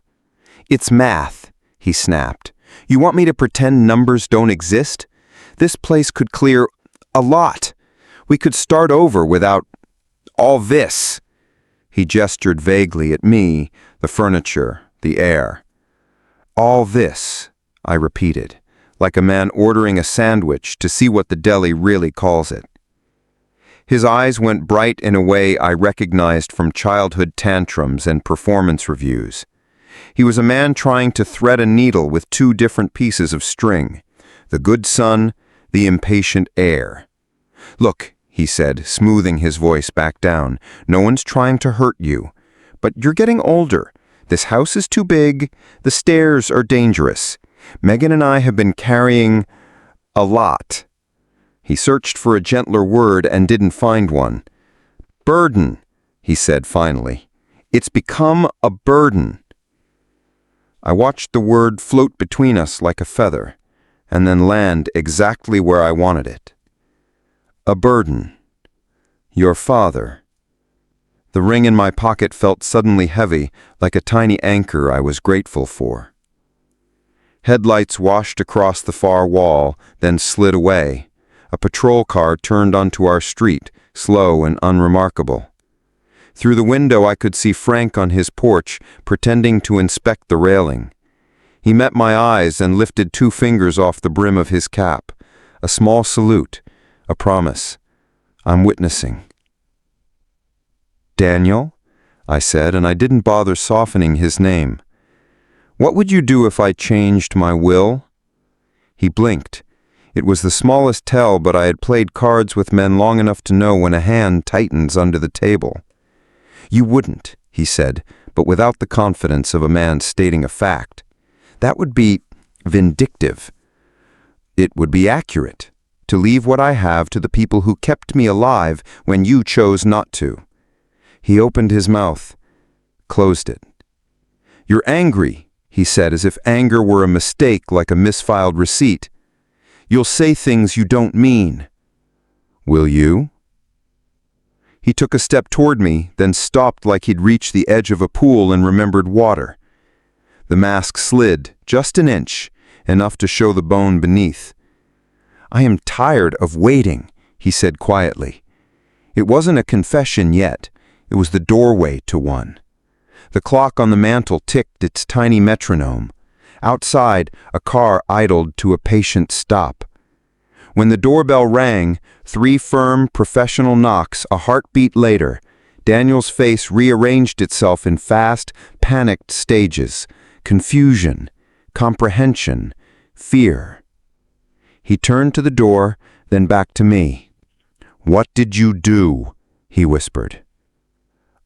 "It's math," he snapped. "You want me to pretend numbers don't exist? This place could clear a lot. We could start over without all this." He gestured vaguely at me, the furniture, the air. "All this," I repeated, like a man ordering a sandwich to see what the deli really calls it. His eyes went bright in a way I recognized from childhood tantrums and performance reviews. He was a man trying to thread a needle with two different pieces of string, the good son, the impatient heir. "Look," he said, smoothing his voice back down, "no one's trying to hurt you. But you're getting older. This house is too big. The stairs are dangerous. Megan and I have been carrying a lot." He searched for a gentler word and didn't find one. "Burden," he said finally. "It's become a burden." I watched the word float between us like a feather, and then land exactly where I wanted it. A burden. Your father. The ring in my pocket felt suddenly heavy, like a tiny anchor I was grateful for. Headlights washed across the far wall, then slid away. A patrol car turned onto our street, slow and unremarkable. Through the window I could see Frank on his porch, pretending to inspect the railing. He met my eyes and lifted 2 fingers off the brim of his cap. A small salute, a promise. I'm witnessing. "Daniel?" I said, and I didn't bother softening his name. "What would you do if I changed my will?" He blinked. It was the smallest tell, but I had played cards with men long enough to know when a hand tightens under the table. "You wouldn't," he said, but without the confidence of a man stating a fact. "That would be vindictive. It would be accurate, to leave what I have to the people who kept me alive when you chose not to." He opened his mouth, closed it. "You're angry," he said, as if anger were a mistake like a misfiled receipt. "You'll say things you don't mean." "Will you?" He took a step toward me, then stopped like he'd reached the edge of a pool and remembered water. The mask slid, just an inch, enough to show the bone beneath. "I am tired of waiting," he said quietly. It wasn't a confession yet. It was the doorway to one. The clock on the mantel ticked its tiny metronome. Outside, a car idled to a patient stop. When the doorbell rang, 3 firm, professional knocks, a heartbeat later, Daniel's face rearranged itself in fast, panicked stages: confusion, comprehension, fear. He turned to the door, then back to me. "What did you do?" he whispered.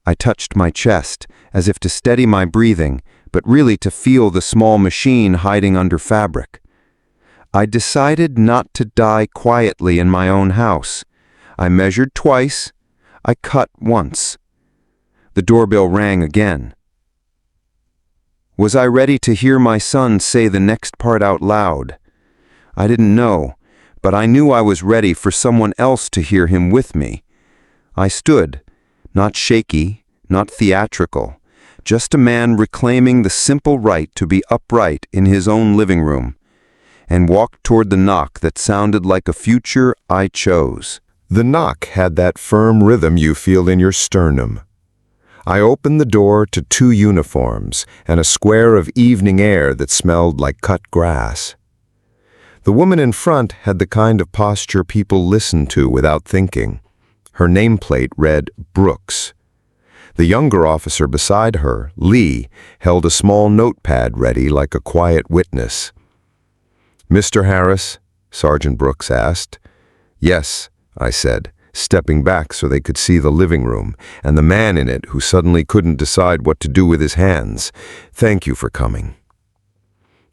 I touched my chest, as if to steady my breathing, but really to feel the small machine hiding under fabric. I decided not to die quietly in my own house. I measured twice. I cut once. The doorbell rang again. Was I ready to hear my son say the next part out loud? I didn't know, but I knew I was ready for someone else to hear him with me. I stood, not shaky, not theatrical, just a man reclaiming the simple right to be upright in his own living room, and walked toward the knock that sounded like a future I chose. The knock had that firm rhythm you feel in your sternum. I opened the door to 2 uniforms and a square of evening air that smelled like cut grass. The woman in front had the kind of posture people listen to without thinking. Her nameplate read Brooks. The younger officer beside her, Lee, held a small notepad ready like a quiet witness. "Mr. Harris?" Sergeant Brooks asked. "Yes," I said, stepping back so they could see the living room and the man in it who suddenly couldn't decide what to do with his hands. "Thank you for coming."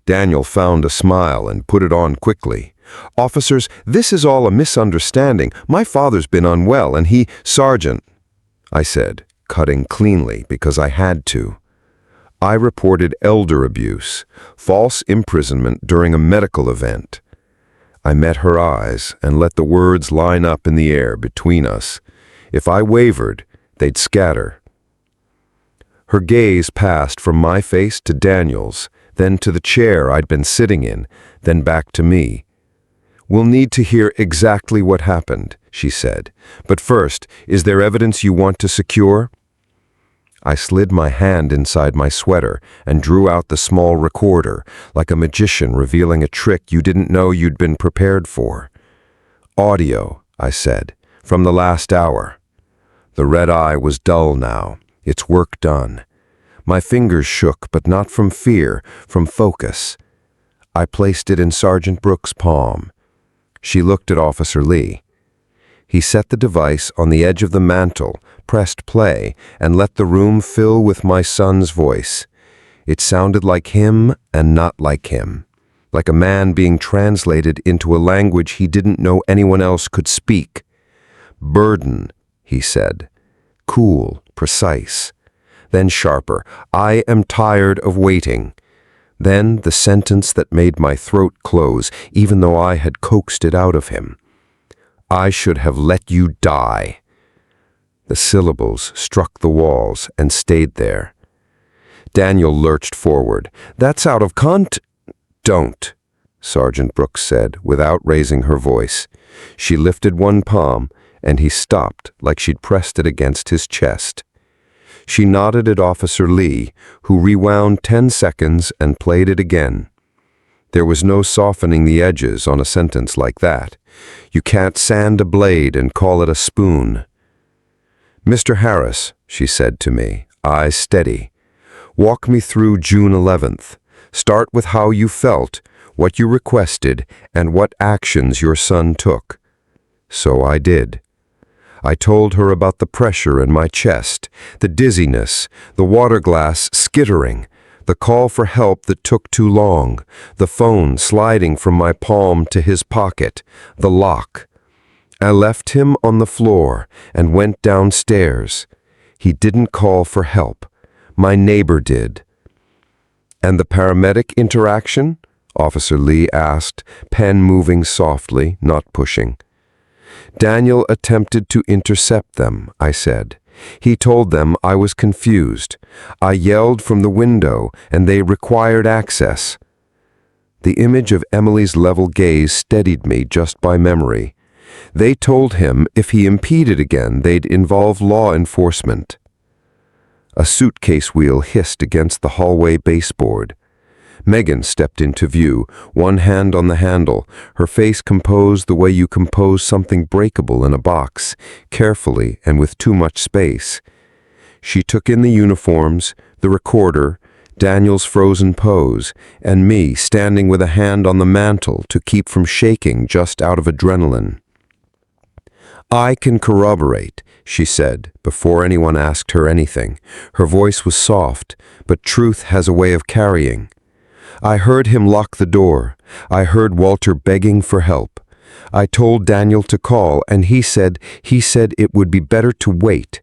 Daniel found a smile and put it on quickly. "Officers, this is all a misunderstanding. My father's been unwell and he—" "Sergeant," I said, cutting cleanly because I had to. "I reported elder abuse, false imprisonment during a medical event." I met her eyes and let the words line up in the air between us. If I wavered, they'd scatter. Her gaze passed from my face to Daniel's, then to the chair I'd been sitting in, then back to me. "We'll need to hear exactly what happened," she said. "But first, is there evidence you want to secure?" I slid my hand inside my sweater and drew out the small recorder, like a magician revealing a trick you didn't know you'd been prepared for. "Audio," I said, "from the last hour." The red eye was dull now, its work done. My fingers shook, but not from fear, from focus. I placed it in Sergeant Brooks' palm. She looked at Officer Lee. He set the device on the edge of the mantel, pressed play, and let the room fill with my son's voice. It sounded like him and not like him, like a man being translated into a language he didn't know anyone else could speak. "Burden," he said. Cool, precise. Then sharper, "I am tired of waiting." Then the sentence that made my throat close, even though I had coaxed it out of him. "I should have let you die." The syllables struck the walls and stayed there. Daniel lurched forward. "That's out of "Don't," Sergeant Brooks said, without raising her voice. She lifted one palm, and he stopped like she'd pressed it against his chest. She nodded at Officer Lee, who rewound 10 seconds and played it again. There was no softening the edges on a sentence like that. You can't sand a blade and call it a spoon. "Mr. Harris," she said to me, eyes steady, "walk me through June 11th. Start with how you felt. what you requested, and what actions your son took. So I did. I told her about the pressure in my chest, the dizziness, the water glass skittering, the call for help that took too long, the phone sliding from my palm to his pocket, the lock. I left him on the floor and went downstairs. He didn't call for help. My neighbor did. "And the paramedic interaction?" Officer Lee asked, pen moving softly, not pushing. "Daniel attempted to intercept them," I said. "He told them I was confused. I yelled from the window, and they required access." The image of Emily's level gaze steadied me just by memory. They told him if he impeded again, they'd involve law enforcement. A suitcase wheel hissed against the hallway baseboard. Megan stepped into view, one hand on the handle, her face composed the way you compose something breakable in a box, carefully and with too much space. She took in the uniforms, the recorder, Daniel's frozen pose, and me standing with a hand on the mantel to keep from shaking just out of adrenaline. "I can corroborate," she said, before anyone asked her anything. Her voice was soft, but truth has a way of carrying. "I heard him lock the door. I heard Walter begging for help. I told Daniel to call, and he said it would be better to wait."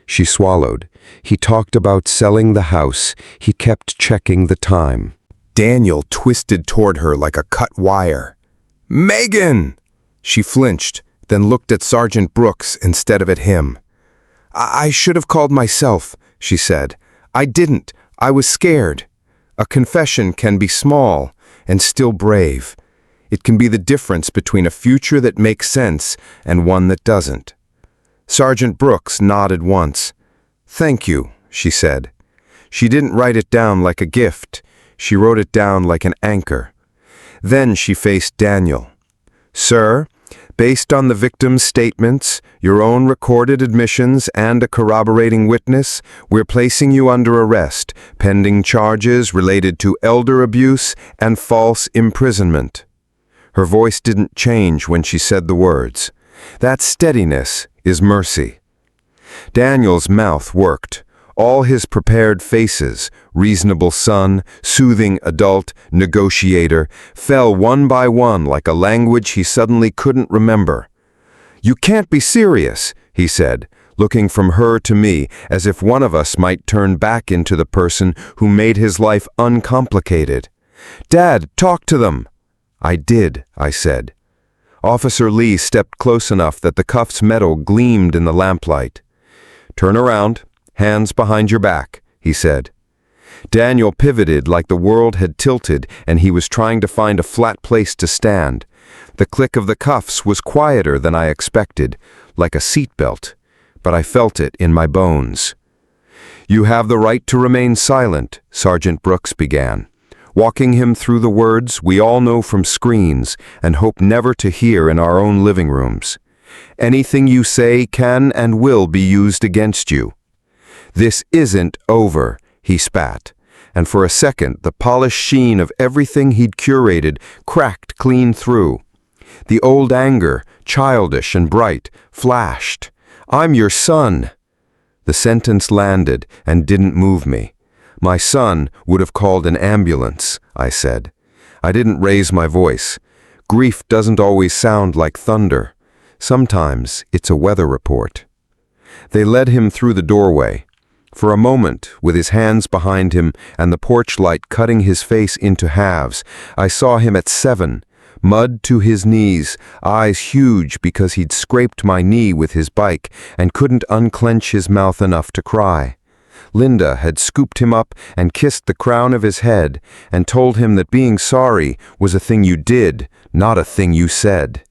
She swallowed. "He talked about selling the house. He kept checking the time." Daniel twisted toward her like a cut wire. "Megan!" She flinched, then looked at Sergeant Brooks instead of at him. I should have called myself," she said. "I didn't. I was scared. A confession can be small and still brave. It can be the difference between a future that makes sense and one that doesn't." Sergeant Brooks nodded once. "Thank you," she said. She didn't write it down like a gift. She wrote it down like an anchor. Then she faced Daniel. "Sir, based on the victim's statements, your own recorded admissions, and a corroborating witness, we're placing you under arrest, pending charges related to elder abuse and false imprisonment." Her voice didn't change when she said the words. That steadiness is mercy. Daniel's mouth worked. All his prepared faces, reasonable son, soothing adult, negotiator, fell one by one like a language he suddenly couldn't remember. "You can't be serious," he said, looking from her to me as if one of us might turn back into the person who made his life uncomplicated. "Dad, talk to them." "I did," I said. Officer Lee stepped close enough that the cuff's metal gleamed in the lamplight. "Turn around. Hands behind your back," he said. Daniel pivoted like the world had tilted and he was trying to find a flat place to stand. The click of the cuffs was quieter than I expected, like a seatbelt, but I felt it in my bones. "You have the right to remain silent," Sergeant Brooks began, walking him through the words we all know from screens and hope never to hear in our own living rooms. "Anything you say can and will be used against you." "This isn't over," he spat, and for a second the polished sheen of everything he'd curated cracked clean through. The old anger, childish and bright, flashed. "I'm your son." The sentence landed and didn't move me. "My son would have called an ambulance," I said. I didn't raise my voice. Grief doesn't always sound like thunder. Sometimes it's a weather report. They led him through the doorway. For a moment, with his hands behind him and the porch light cutting his face into halves, I saw him at 7, mud to his knees, eyes huge because he'd scraped my knee with his bike and couldn't unclench his mouth enough to cry. Linda had scooped him up and kissed the crown of his head and told him that being sorry was a thing you did, not a thing you said.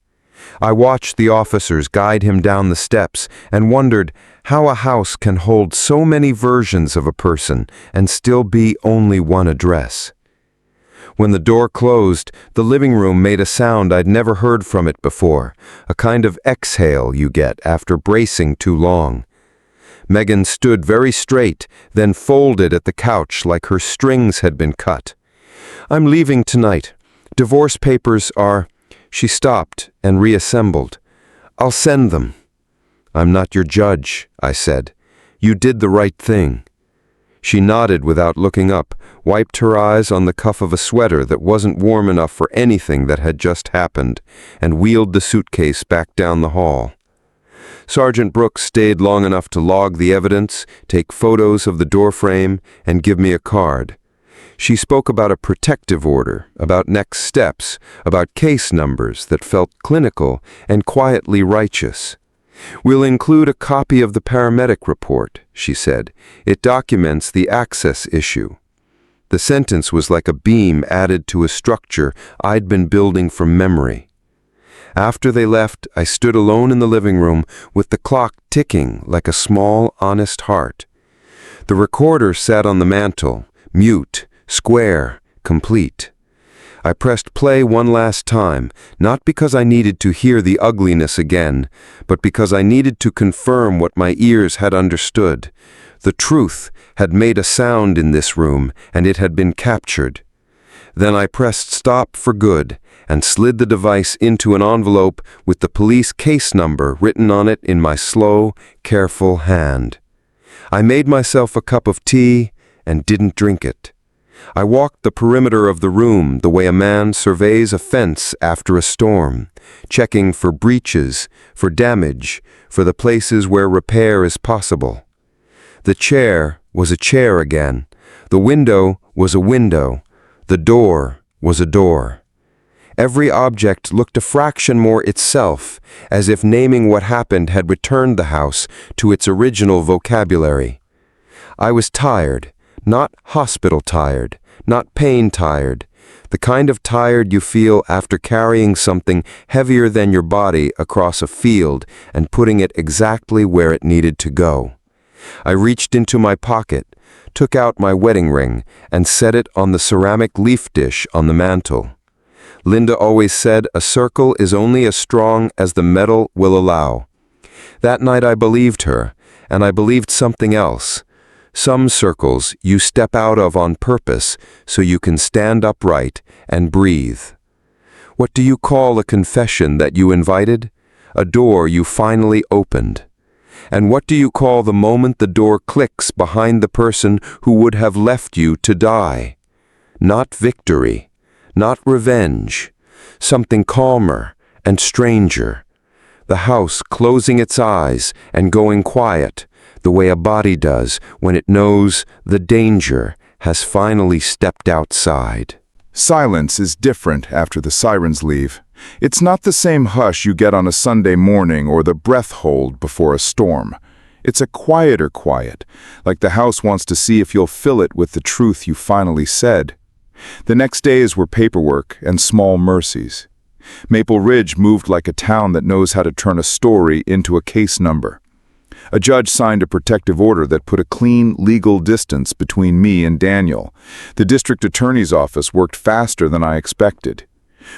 I watched the officers guide him down the steps and wondered how a house can hold so many versions of a person and still be only one address. When the door closed, the living room made a sound I'd never heard from it before, a kind of exhale you get after bracing too long. Megan stood very straight, then folded at the couch like her strings had been cut. "I'm leaving tonight. Divorce papers are... She stopped and reassembled. I'll send them. I'm not your judge, I said. You did the right thing. She nodded without looking up, wiped her eyes on the cuff of a sweater that wasn't warm enough for anything that had just happened, and wheeled the suitcase back down the hall. Sergeant Brooks stayed long enough to log the evidence, take photos of the doorframe, and give me a card. She spoke about a protective order, about next steps, about case numbers that felt clinical and quietly righteous. We'll include a copy of the paramedic report, she said. It documents the access issue. The sentence was like a beam added to a structure I'd been building from memory. After they left, I stood alone in the living room with the clock ticking like a small, honest heart. The recorder sat on the mantel, mute, square, complete. I pressed play one last time, not because I needed to hear the ugliness again, but because I needed to confirm what my ears had understood. The truth had made a sound in this room, and it had been captured. Then I pressed stop for good and slid the device into an envelope with the police case number written on it in my slow, careful hand. I made myself a cup of tea and didn't drink it. I walked the perimeter of the room the way a man surveys a fence after a storm, checking for breaches, for damage, for the places where repair is possible. The chair was a chair again. The window was a window. The door was a door. Every object looked a fraction more itself, as if naming what happened had returned the house to its original vocabulary. I was tired. Not hospital tired, not pain tired, the kind of tired you feel after carrying something heavier than your body across a field and putting it exactly where it needed to go. I reached into my pocket, took out my wedding ring, and set it on the ceramic leaf dish on the mantel. Linda always said a circle is only as strong as the metal will allow. That night I believed her, and I believed something else. Some circles you step out of on purpose so you can stand upright and breathe. What do you call a confession that you invited? A door you finally opened. And what do you call the moment the door clicks behind the person who would have left you to die? Not victory, not revenge, something calmer and stranger. The house closing its eyes and going quiet, the way a body does when it knows the danger has finally stepped outside. Silence is different after the sirens leave. It's not the same hush you get on a Sunday morning or the breath hold before a storm. It's a quieter quiet, like the house wants to see if you'll fill it with the truth you finally said. The next days were paperwork and small mercies. Maple Ridge moved like a town that knows how to turn a story into a case number. A judge signed a protective order that put a clean, legal distance between me and Daniel. The district attorney's office worked faster than I expected.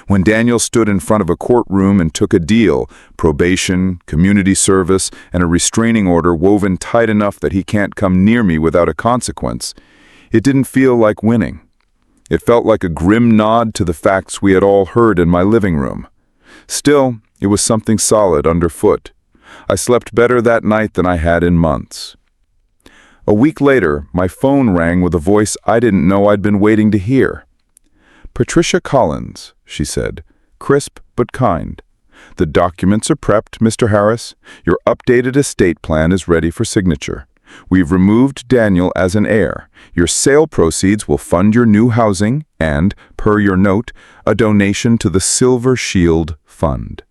When Daniel stood in front of a courtroom and took a deal, probation, community service, and a restraining order woven tight enough that he can't come near me without a consequence, it didn't feel like winning. It felt like a grim nod to the facts we had all heard in my living room. Still, it was something solid underfoot. I slept better that night than I had in months. A week later, my phone rang with a voice I didn't know I'd been waiting to hear. "Patricia Collins," she said, crisp but kind. "The documents are prepped, Mr. Harris. Your updated estate plan is ready for signature. We've removed Daniel as an heir. Your sale proceeds will fund your new housing and, per your note, a donation to the Silver Shield Fund."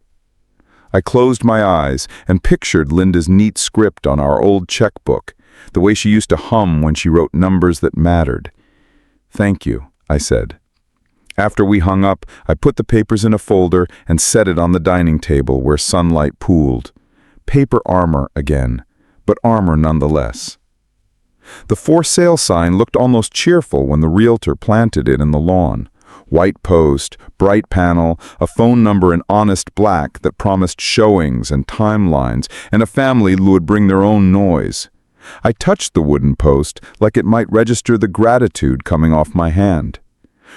I closed my eyes and pictured Linda's neat script on our old checkbook, the way she used to hum when she wrote numbers that mattered. "Thank you," I said. After we hung up, I put the papers in a folder and set it on the dining table where sunlight pooled. Paper armor again, but armor nonetheless. The for sale sign looked almost cheerful when the realtor planted it in the lawn. White post, bright panel, a phone number in honest black that promised showings and timelines, and a family who would bring their own noise. I touched the wooden post like it might register the gratitude coming off my hand.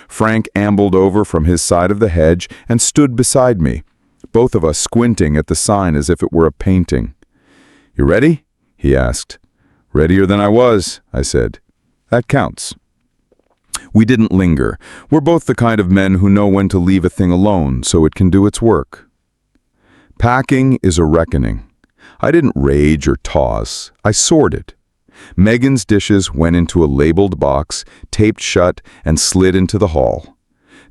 Frank ambled over from his side of the hedge and stood beside me, both of us squinting at the sign as if it were a painting. "You ready?" he asked. "Readier than I was," I said. "That counts." We didn't linger. We're both the kind of men who know when to leave a thing alone so it can do its work. Packing is a reckoning. I didn't rage or toss. I sorted. Megan's dishes went into a labeled box, taped shut, and slid into the hall.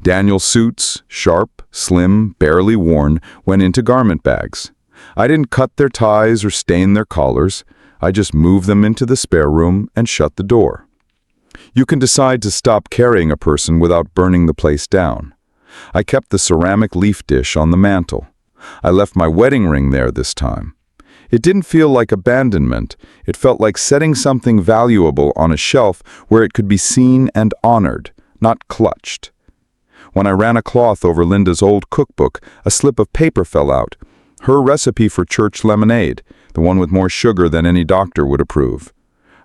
Daniel's suits, sharp, slim, barely worn, went into garment bags. I didn't cut their ties or stain their collars. I just moved them into the spare room and shut the door. You can decide to stop carrying a person without burning the place down. I kept the ceramic leaf dish on the mantel. I left my wedding ring there this time. It didn't feel like abandonment. It felt like setting something valuable on a shelf where it could be seen and honored, not clutched. When I ran a cloth over Linda's old cookbook, a slip of paper fell out. Her recipe for church lemonade, the one with more sugar than any doctor would approve.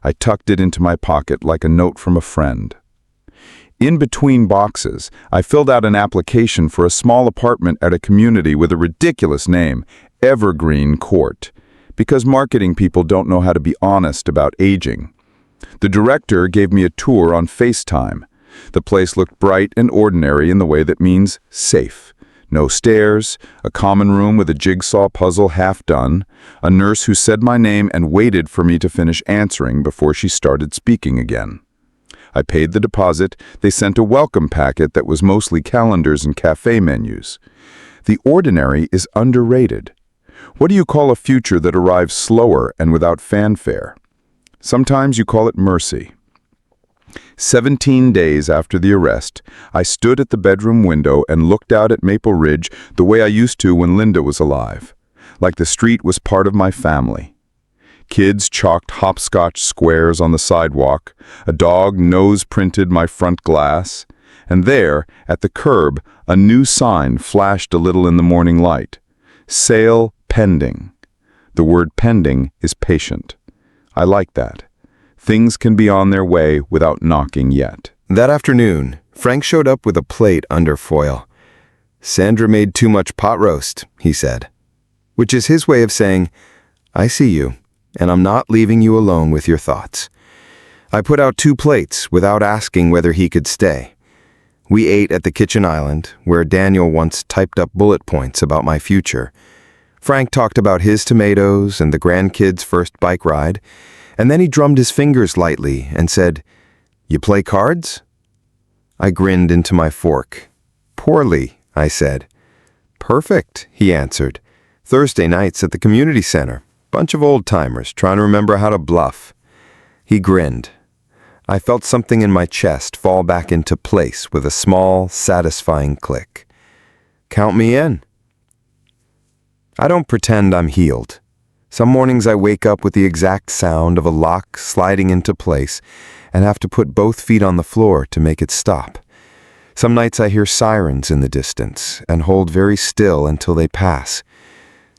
I tucked it into my pocket like a note from a friend. In between boxes, I filled out an application for a small apartment at a community with a ridiculous name, Evergreen Court, because marketing people don't know how to be honest about aging. The director gave me a tour on FaceTime. The place looked bright and ordinary in the way that means safe. No stairs, a common room with a jigsaw puzzle half done, a nurse who said my name and waited for me to finish answering before she started speaking again. I paid the deposit. They sent a welcome packet that was mostly calendars and cafe menus. The ordinary is underrated. What do you call a future that arrives slower and without fanfare? Sometimes you call it mercy. 17 days after the arrest, I stood at the bedroom window and looked out at Maple Ridge the way I used to when Linda was alive, like the street was part of my family. Kids chalked hopscotch squares on the sidewalk, a dog nose-printed my front glass, and there, at the curb, a new sign flashed a little in the morning light. Sale pending. The word pending is patient. I like that. Things can be on their way without knocking yet. That afternoon, Frank showed up with a plate under foil. "Sandra made too much pot roast," he said, which is his way of saying, "I see you, and I'm not leaving you alone with your thoughts." I put out 2 plates without asking whether he could stay. We ate at the kitchen island, where Daniel once typed up bullet points about my future. Frank talked about his tomatoes and the grandkids' first bike ride, and then he drummed his fingers lightly and said, "You play cards?" I grinned into my fork. "Poorly," I said. "Perfect," he answered. "Thursday nights at the community center. Bunch of old-timers trying to remember how to bluff." He grinned. I felt something in my chest fall back into place with a small, satisfying click. Count me in. I don't pretend I'm healed. Some mornings I wake up with the exact sound of a lock sliding into place and have to put both feet on the floor to make it stop. Some nights I hear sirens in the distance and hold very still until they pass.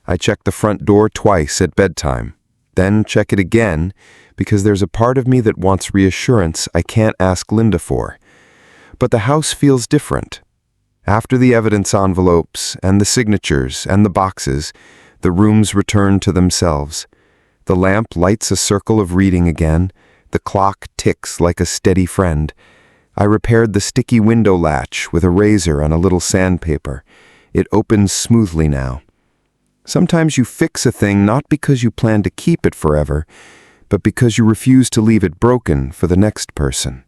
I check the front door twice at bedtime, then check it again because there's a part of me that wants reassurance I can't ask Linda for. But the house feels different. After the evidence envelopes and the signatures and the boxes, the rooms return to themselves. The lamp lights a circle of reading again. The clock ticks like a steady friend. I repaired the sticky window latch with a razor and a little sandpaper. It opens smoothly now. Sometimes you fix a thing not because you plan to keep it forever, but because you refuse to leave it broken for the next person.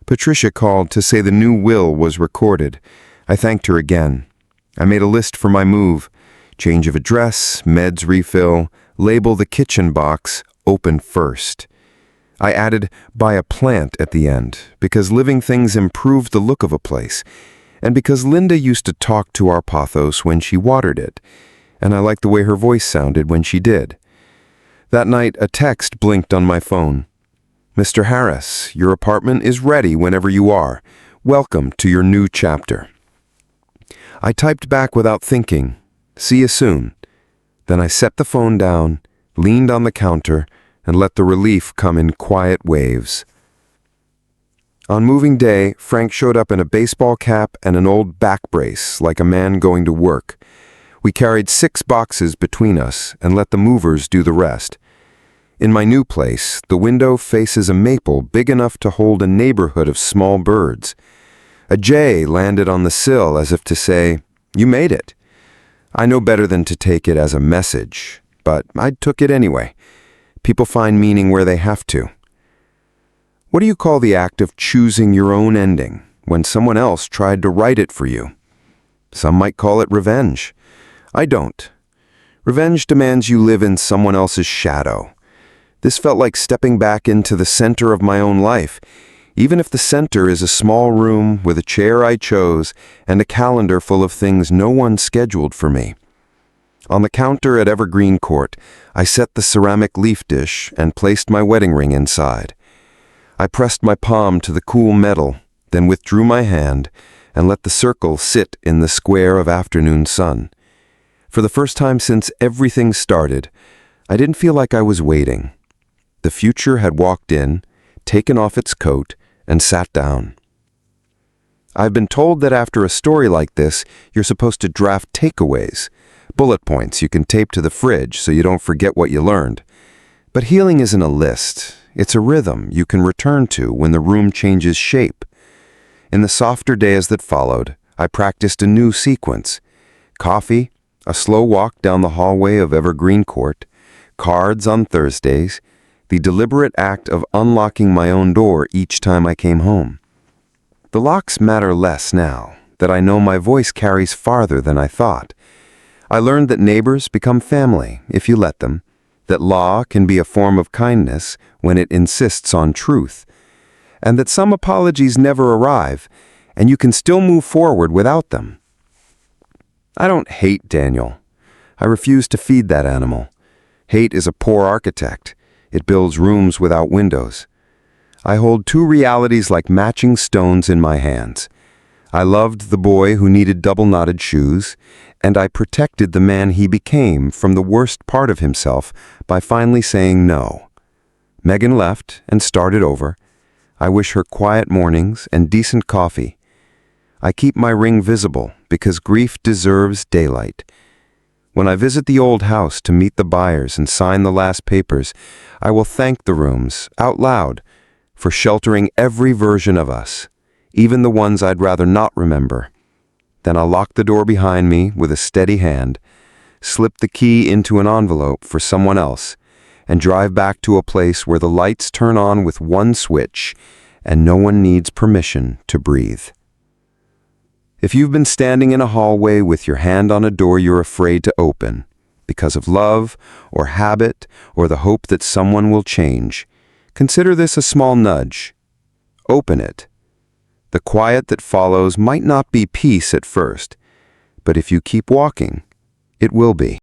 Patricia called to say the new will was recorded. I thanked her again. I made a list for my move. Change of address, meds refill, label the kitchen box, open first. I added, buy a plant at the end, because living things improved the look of a place, and because Linda used to talk to our pothos when she watered it, and I liked the way her voice sounded when she did. That night, a text blinked on my phone. "Mr. Harris, your apartment is ready whenever you are. Welcome to your new chapter." I typed back without thinking, "See you soon." Then I set the phone down, leaned on the counter, and let the relief come in quiet waves. On moving day, Frank showed up in a baseball cap and an old back brace, like a man going to work. We carried 6 boxes between us and let the movers do the rest. In my new place, the window faces a maple big enough to hold a neighborhood of small birds. A jay landed on the sill as if to say, "You made it." I know better than to take it as a message, but I took it anyway. People find meaning where they have to. What do you call the act of choosing your own ending when someone else tried to write it for you? Some might call it revenge. I don't. Revenge demands you live in someone else's shadow. This felt like stepping back into the center of my own life, even if the center is a small room with a chair I chose and a calendar full of things no one scheduled for me. On the counter at Evergreen Court, I set the ceramic leaf dish and placed my wedding ring inside. I pressed my palm to the cool metal, then withdrew my hand and let the circle sit in the square of afternoon sun. For the first time since everything started, I didn't feel like I was waiting. The future had walked in, taken off its coat, and sat down. I've been told that after a story like this, you're supposed to draft takeaways, bullet points you can tape to the fridge so you don't forget what you learned. But healing isn't a list. It's a rhythm you can return to when the room changes shape. In the softer days that followed, I practiced a new sequence. Coffee, a slow walk down the hallway of Evergreen Court, cards on Thursdays, the deliberate act of unlocking my own door each time I came home. The locks matter less now that I know my voice carries farther than I thought. I learned that neighbors become family if you let them, that law can be a form of kindness when it insists on truth, and that some apologies never arrive, and you can still move forward without them. I don't hate Daniel. I refuse to feed that animal. Hate is a poor architect. It builds rooms without windows. I hold 2 realities like matching stones in my hands. I loved the boy who needed double-knotted shoes, and I protected the man he became from the worst part of himself by finally saying no. Megan left and started over. I wish her quiet mornings and decent coffee. I keep my ring visible because grief deserves daylight. When I visit the old house to meet the buyers and sign the last papers, I will thank the rooms out loud for sheltering every version of us, even the ones I'd rather not remember. Then I'll lock the door behind me with a steady hand, slip the key into an envelope for someone else, and drive back to a place where the lights turn on with one switch and no one needs permission to breathe. If you've been standing in a hallway with your hand on a door you're afraid to open, because of love or habit or the hope that someone will change, consider this a small nudge. Open it. The quiet that follows might not be peace at first, but if you keep walking, it will be.